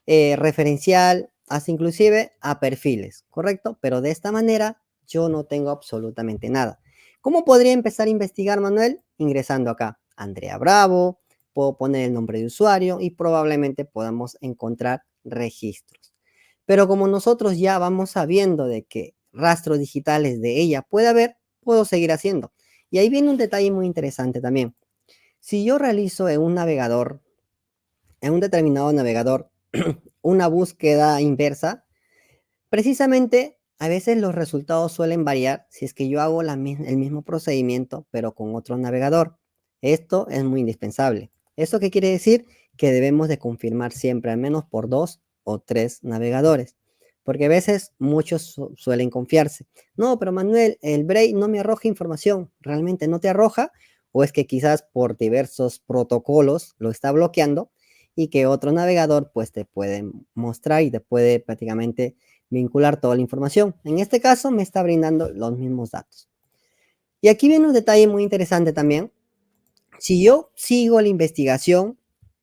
referencial, hasta inclusive a perfiles, ¿correcto? Pero de esta manera yo no tengo absolutamente nada. ¿Cómo podría empezar a investigar, Manuel? Ingresando acá, Andrea Bravo, puedo poner el nombre de usuario y probablemente podamos encontrar registros. Pero como nosotros ya vamos sabiendo de que rastros digitales de ella puede haber, puedo seguir haciendo. Y ahí viene un detalle muy interesante también. Si yo realizo en un navegador, en un determinado navegador, una búsqueda inversa, precisamente a veces los resultados suelen variar si es que yo hago el mismo procedimiento, pero con otro navegador. Esto es muy indispensable. ¿Eso qué quiere decir? Que debemos de confirmar siempre, al menos por 2 o 3 navegadores. Porque a veces muchos suelen confiarse. No, pero Manuel, el Brave no me arroja información. ¿Realmente no te arroja? O es que quizás por diversos protocolos lo está bloqueando y que otro navegador pues te puede mostrar y te puede prácticamente vincular toda la información. En este caso me está brindando los mismos datos. Y aquí viene un detalle muy interesante también. Si yo sigo la investigación,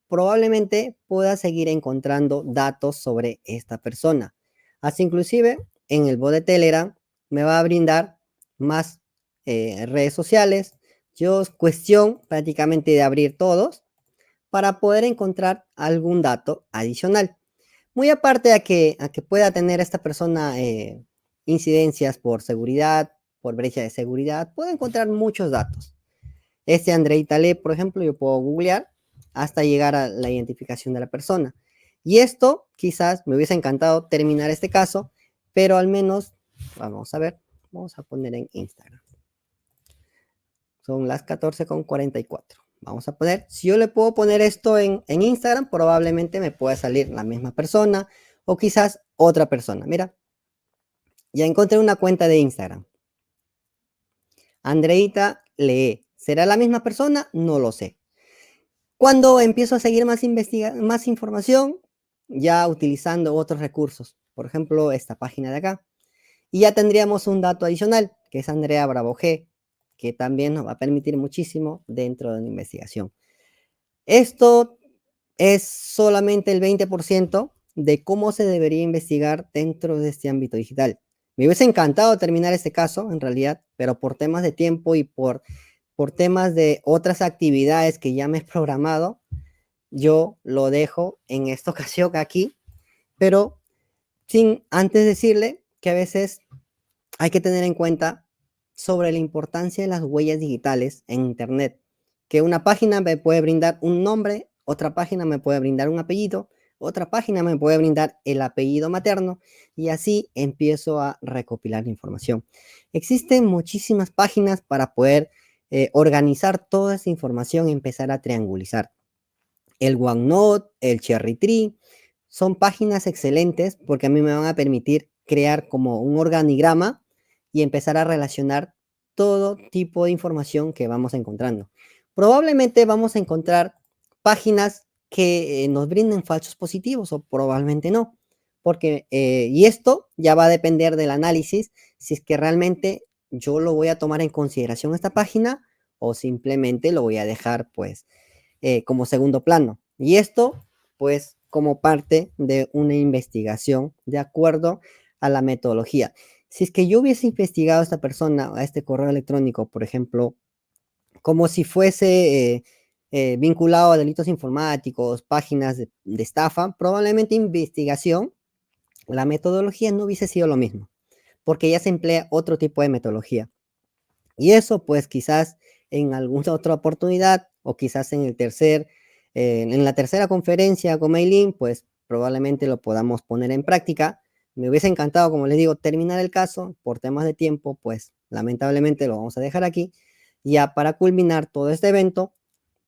probablemente pueda seguir encontrando datos sobre esta persona. Así inclusive en el bot de Telegram me va a brindar más redes sociales. Yo cuestión prácticamente de abrir todos para poder encontrar algún dato adicional. Muy aparte a que pueda tener esta persona incidencias por seguridad, por brecha de seguridad, puedo encontrar muchos datos. Este Andrei Taleb, por ejemplo, yo puedo googlear hasta llegar a la identificación de la persona. Y esto quizás me hubiese encantado terminar este caso, pero al menos, vamos a ver, vamos a poner en Instagram. Son las 14:44. Vamos a poner, si yo le puedo poner esto en Instagram, probablemente me pueda salir la misma persona o quizás otra persona. Mira, ya encontré una cuenta de Instagram. Andreita Lee. ¿Será la misma persona? No lo sé. Cuando empiezo a seguir más información, ya utilizando otros recursos, por ejemplo, esta página de acá, y ya tendríamos un dato adicional, que es Andrea Bravo G, que también nos va a permitir muchísimo dentro de la investigación. Esto es solamente el 20% de cómo se debería investigar dentro de este ámbito digital. Me hubiese encantado terminar este caso, en realidad, pero por temas de tiempo y por temas de otras actividades que ya me he programado, yo lo dejo en esta ocasión aquí, pero sin antes decirle que a veces hay que tener en cuenta sobre la importancia de las huellas digitales en Internet, que una página me puede brindar un nombre, otra página me puede brindar un apellido, otra página me puede brindar el apellido materno y así empiezo a recopilar información. Existen muchísimas páginas para poder organizar toda esa información y empezar a triangulizar. El OneNote, el Cherry Tree, son páginas excelentes porque a mí me van a permitir crear como un organigrama y empezar a relacionar todo tipo de información que vamos encontrando. Probablemente vamos a encontrar páginas que nos brinden falsos positivos o probablemente no, porque, y esto ya va a depender del análisis, si es que realmente yo lo voy a tomar en consideración esta página o simplemente lo voy a dejar pues como segundo plano. Y esto, pues, como parte de una investigación de acuerdo a la metodología. Si es que yo hubiese investigado a esta persona, a este correo electrónico, por ejemplo, como si fuese vinculado a delitos informáticos, páginas de estafa, probablemente investigación, la metodología no hubiese sido lo mismo, porque ya se emplea otro tipo de metodología. Y eso, pues, quizás en alguna otra oportunidad o quizás en la tercera conferencia con Maylin, pues, probablemente lo podamos poner en práctica. Me hubiese encantado, como les digo, terminar el caso. Por temas de tiempo, pues, lamentablemente lo vamos a dejar aquí. Ya para culminar todo este evento,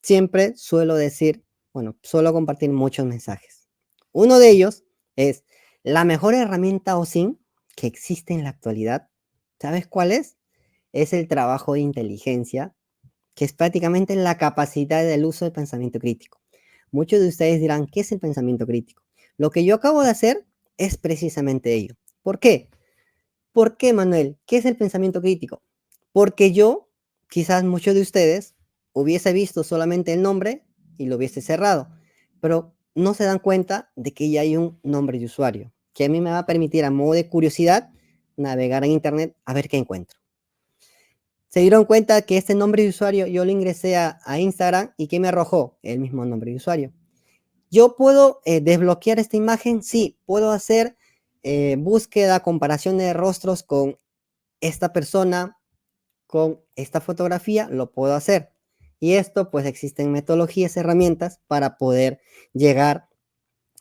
siempre suelo decir, bueno, suelo compartir muchos mensajes. Uno de ellos es la mejor herramienta OSINT que existe en la actualidad. ¿Sabes cuál es? Es el trabajo de inteligencia, que es prácticamente la capacidad del uso del pensamiento crítico. Muchos de ustedes dirán, ¿qué es el pensamiento crítico? Lo que yo acabo de hacer es precisamente ello. ¿Por qué? ¿Por qué, Manuel? ¿Qué es el pensamiento crítico? Porque yo, quizás muchos de ustedes, hubiese visto solamente el nombre y lo hubiese cerrado, pero no se dan cuenta de que ya hay un nombre de usuario, que a mí me va a permitir a modo de curiosidad navegar en internet a ver qué encuentro. Se dieron cuenta que este nombre de usuario yo lo ingresé a Instagram y que me arrojó el mismo nombre de usuario. ¿Yo puedo desbloquear esta imagen? Sí, puedo hacer búsqueda, comparación de rostros con esta persona, con esta fotografía, lo puedo hacer. Y esto, pues existen metodologías, herramientas para poder llegar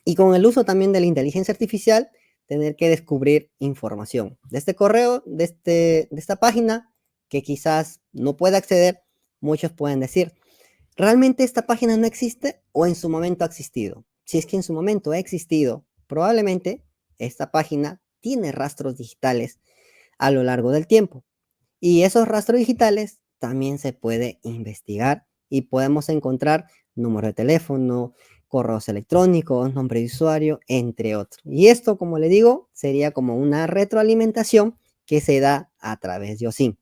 y con el uso también de la inteligencia artificial, tener que descubrir información. De este correo, de esta página, que quizás no pueda acceder, muchos pueden decir, ¿realmente esta página no existe o en su momento ha existido? Si es que en su momento ha existido, probablemente esta página tiene rastros digitales a lo largo del tiempo. Y esos rastros digitales también se puede investigar y podemos encontrar número de teléfono, correos electrónicos, nombre de usuario, entre otros. Y esto, como le digo, sería como una retroalimentación que se da a través de OSINT.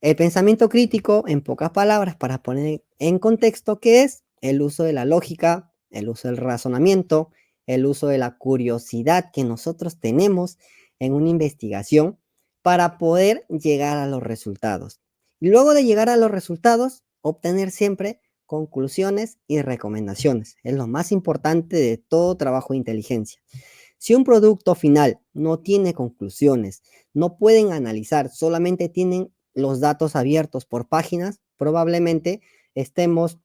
El pensamiento crítico, en pocas palabras, para poner en contexto, ¿qué es? El uso de la lógica, el uso del razonamiento, el uso de la curiosidad que nosotros tenemos en una investigación para poder llegar a los resultados. Y luego de llegar a los resultados, obtener siempre conclusiones y recomendaciones. Es lo más importante de todo trabajo de inteligencia. Si un producto final no tiene conclusiones, no pueden analizar, solamente tienen los datos abiertos por páginas, probablemente estemos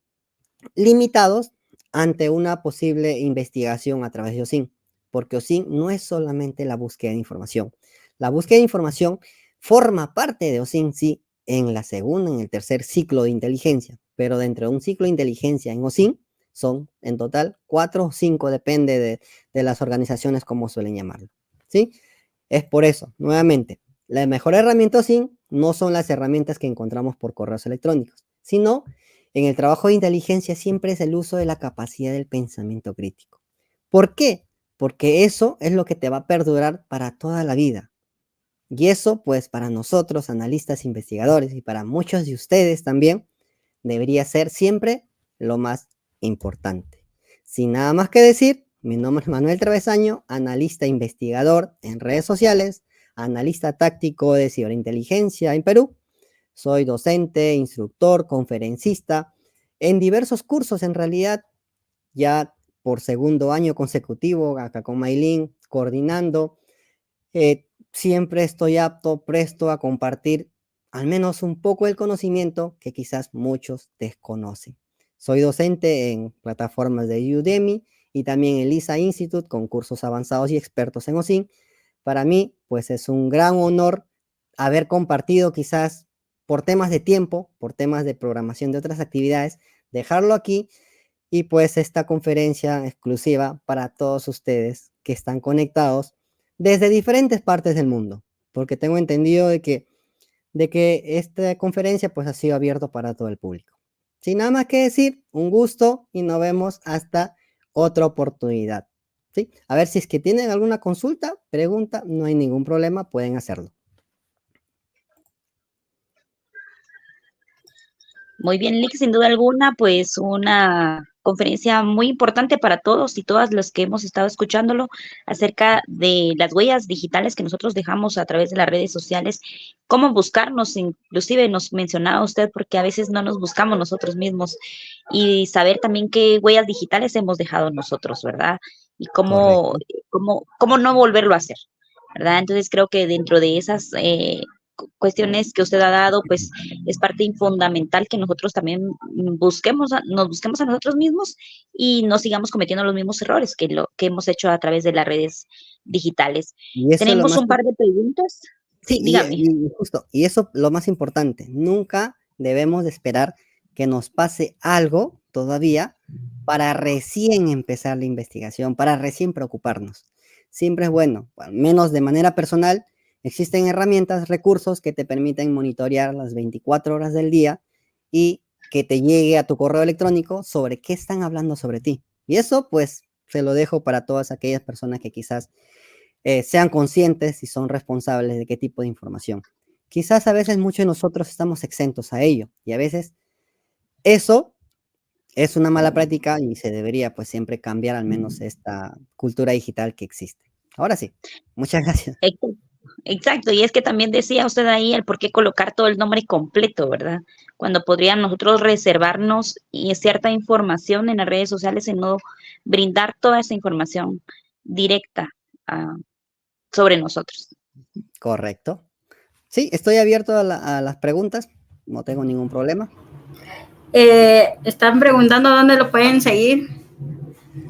limitados ante una posible investigación a través de OSINT, porque OSINT no es solamente la búsqueda de información. La búsqueda de información forma parte de OSINT, sí, en la segunda, en el tercer ciclo de inteligencia, pero dentro de un ciclo de inteligencia en OSINT son en total 4 o 5, depende de las organizaciones como suelen llamarlo, ¿sí? Es por eso, nuevamente, la mejor herramienta OSINT no son las herramientas que encontramos por correos electrónicos, sino en el trabajo de inteligencia siempre es el uso de la capacidad del pensamiento crítico. ¿Por qué? Porque eso es lo que te va a perdurar para toda la vida. Y eso, pues, para nosotros, analistas, investigadores, y para muchos de ustedes también, debería ser siempre lo más importante. Sin nada más que decir, mi nombre es Manuel Travesaño, analista investigador en redes sociales, analista táctico de ciberinteligencia en Perú. Soy docente, instructor, conferencista en diversos cursos, en realidad, ya por segundo año consecutivo, acá con Maylin, coordinando. Siempre estoy apto, presto a compartir al menos un poco el conocimiento que quizás muchos desconocen. Soy docente en plataformas de Udemy y también en LISA Institute con cursos avanzados y expertos en OSINT. Para mí, pues es un gran honor haber compartido quizás por temas de tiempo, por temas de programación de otras actividades, dejarlo aquí y pues esta conferencia exclusiva para todos ustedes que están conectados desde diferentes partes del mundo, porque tengo entendido de que esta conferencia pues ha sido abierto para todo el público. Sin nada más que decir, un gusto y nos vemos hasta otra oportunidad. ¿Sí? A ver si es que tienen alguna consulta, pregunta, no hay ningún problema, pueden hacerlo. Muy bien, Lick, sin duda alguna, pues una conferencia muy importante para todos y todas los que hemos estado escuchándolo acerca de las huellas digitales que nosotros dejamos a través de las redes sociales, cómo buscarnos, inclusive nos mencionaba usted, porque a veces no nos buscamos nosotros mismos y saber también qué huellas digitales hemos dejado nosotros, ¿verdad? Y Correcto. cómo no volverlo a hacer, ¿verdad? Entonces creo que dentro de esas cuestiones que usted ha dado, pues es parte fundamental que nosotros también nos busquemos a nosotros mismos y no sigamos cometiendo los mismos errores que lo que hemos hecho a través de las redes digitales. Y eso es lo Tenemos más un par de preguntas. Sí, Sí, dígame. y justo, y eso lo más importante, nunca debemos de esperar que nos pase algo todavía para recién empezar la investigación, para recién preocuparnos. Siempre es bueno, al menos de manera personal, existen herramientas, recursos que te permiten monitorear las 24 horas del día y que te llegue a tu correo electrónico sobre qué están hablando sobre ti. Y eso, pues, se lo dejo para todas aquellas personas que quizás sean conscientes y son responsables de qué tipo de información. Quizás a veces muchos de nosotros estamos exentos a ello y a veces eso es una mala práctica y se debería pues siempre cambiar al menos esta cultura digital que existe. Ahora sí, muchas gracias. Ex- Exacto, y es que también decía usted ahí el por qué colocar todo el nombre completo, ¿verdad? Cuando podrían nosotros reservarnos y cierta información en las redes sociales y no brindar toda esa información directa sobre nosotros. Correcto. Sí, estoy abierto a las preguntas, no tengo ningún problema. Están preguntando dónde lo pueden seguir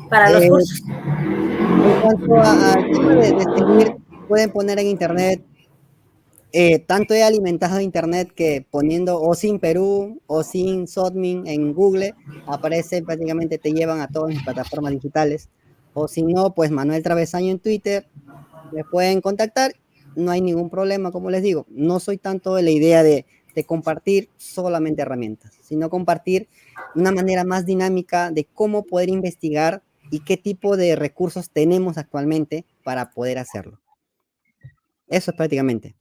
para los Eh, cursos. en cuanto al tema de seguir, pueden poner en internet. Tanto he alimentado internet que poniendo o sin Perú o sin Sotmin en Google, aparece prácticamente, te llevan a todas mis plataformas digitales. O si no, pues Manuel Travesaño en Twitter, me pueden contactar, no hay ningún problema, como les digo. No soy tanto de la idea de compartir solamente herramientas, sino compartir una manera más dinámica de cómo poder investigar y qué tipo de recursos tenemos actualmente para poder hacerlo. Eso es prácticamente.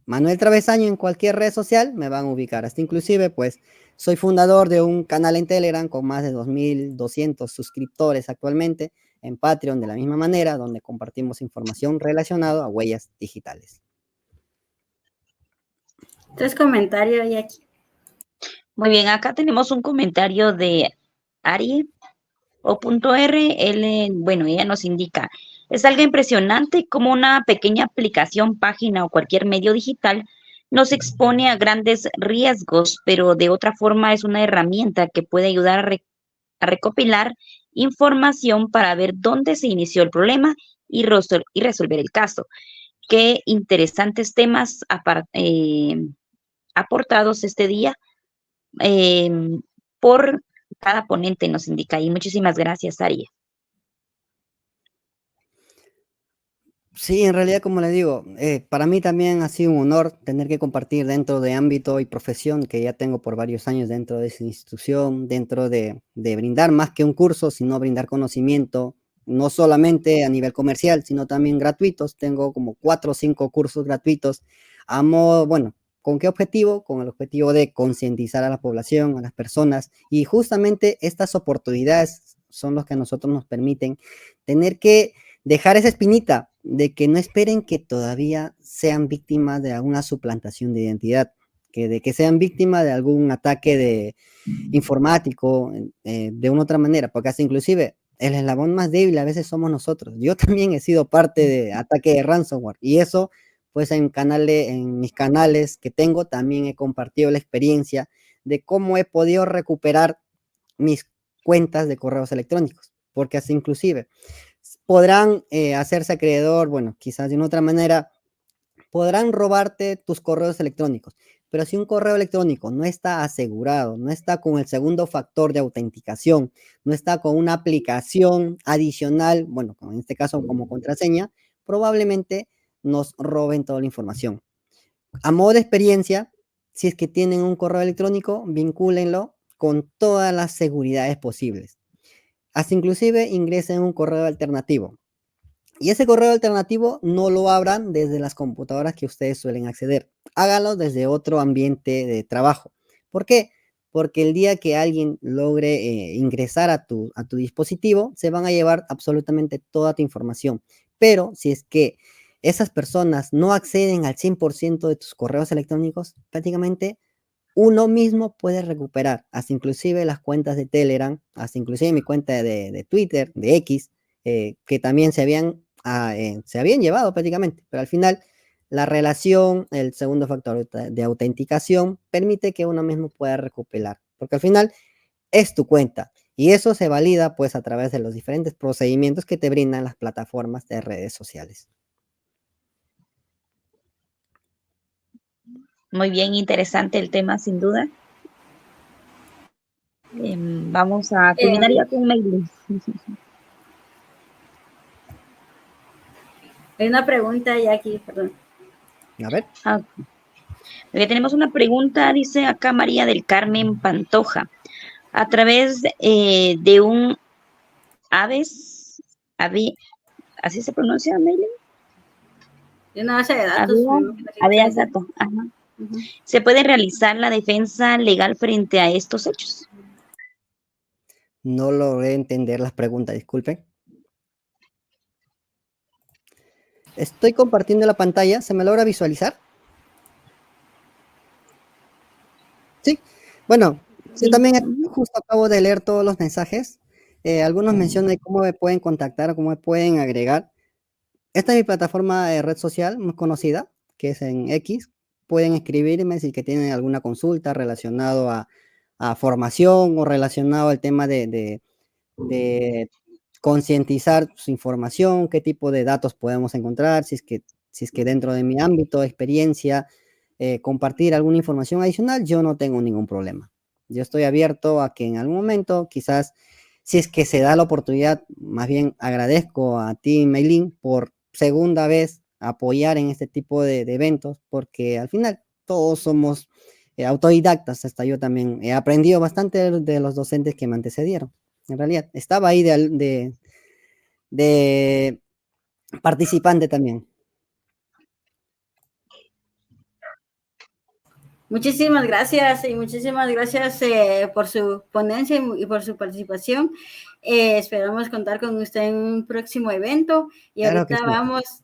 Manuel Travesaño en cualquier red social me van a ubicar. Hasta inclusive, pues, soy fundador de un canal en Telegram con más de 2.200 suscriptores actualmente, en Patreon de la misma manera, donde compartimos información relacionada a huellas digitales. 3 comentarios hay aquí. Muy bien, acá tenemos un comentario de Ari o.r. Bueno, ella nos indica, es algo impresionante cómo una pequeña aplicación, página o cualquier medio digital nos expone a grandes riesgos, pero de otra forma es una herramienta que puede ayudar a recopilar información para ver dónde se inició el problema y resolver el caso. Qué interesantes temas aportados este día eh, por cada ponente, nos indica. Y muchísimas gracias, Ari. Sí, en realidad, como le digo, para mí también ha sido un honor tener que compartir dentro de ámbito y profesión que ya tengo por varios años dentro de esa institución, dentro de brindar más que un curso, sino brindar conocimiento, no solamente a nivel comercial, sino también gratuitos. Tengo como 4 o 5 cursos gratuitos a modo, bueno, ¿con qué objetivo? Con el objetivo de concientizar a la población, a las personas, y justamente estas oportunidades son los que a nosotros nos permiten tener que dejar esa espinita de que no esperen que todavía sean víctimas de alguna suplantación de identidad, que de que sean víctimas de algún ataque de informático, de una otra manera, porque hasta inclusive el eslabón más débil a veces somos nosotros. Yo también he sido parte de ataque de ransomware y eso, pues en mis canales que tengo, también he compartido la experiencia de cómo he podido recuperar mis cuentas de correos electrónicos, porque hasta inclusive podrán hacerse acreedor, bueno, quizás de una otra manera, podrán robarte tus correos electrónicos, pero si un correo electrónico no está asegurado, no está con el segundo factor de autenticación, no está con una aplicación adicional, bueno, en este caso como contraseña, probablemente nos roben toda la información. A modo de experiencia, si es que tienen un correo electrónico, vincúlenlo con todas las seguridades posibles. Hasta inclusive ingresen un correo alternativo. Y ese correo alternativo no lo abran desde las computadoras que ustedes suelen acceder. Háganlo desde otro ambiente de trabajo. ¿Por qué? Porque el día que alguien logre ingresar a tu dispositivo, se van a llevar absolutamente toda tu información. Pero si es que esas personas no acceden al 100% de tus correos electrónicos, prácticamente uno mismo puede recuperar, hasta inclusive las cuentas de Telegram, hasta inclusive mi cuenta de Twitter, de X, que también se habían llevado prácticamente, pero al final la relación, el segundo factor de autenticación, permite que uno mismo pueda recuperar, porque al final es tu cuenta y eso se valida pues a través de los diferentes procedimientos que te brindan las plataformas de redes sociales. Muy bien, interesante el tema, sin duda. Vamos a culminar ya con Maylin. Hay una pregunta ya aquí, perdón. A ver. Ah, tenemos una pregunta, dice acá María del Carmen Pantoja. A través de un aves, ¿así se pronuncia, Maylin? De una base de datos. Habeas data. Ajá. Ujú. ¿Se puede realizar la defensa legal frente a estos hechos? No logré entender las preguntas, disculpen. Estoy compartiendo la pantalla, ¿se me logra visualizar? Sí, bueno, yo Sí. también justo acabo de leer todos los mensajes. Algunos mencionan de cómo me pueden contactar o cómo me pueden agregar. Esta es mi plataforma de red social más conocida, que es en X. Pueden escribirme si que tienen alguna consulta relacionado a formación o relacionado al tema de concientizar su información, qué tipo de datos podemos encontrar, si es que dentro de mi ámbito de experiencia, compartir alguna información adicional, yo no tengo ningún problema. Yo estoy abierto a que en algún momento, quizás, si es que se da la oportunidad, más bien agradezco a ti, Maylin, por segunda vez apoyar en este tipo de eventos, porque al final todos somos autodidactas, hasta yo también he aprendido bastante de los docentes que me antecedieron. En realidad, estaba ahí de participante también. Muchísimas gracias y muchísimas gracias por su ponencia y por su participación. Esperamos contar con usted en un próximo evento y Claro que ahorita sí. vamos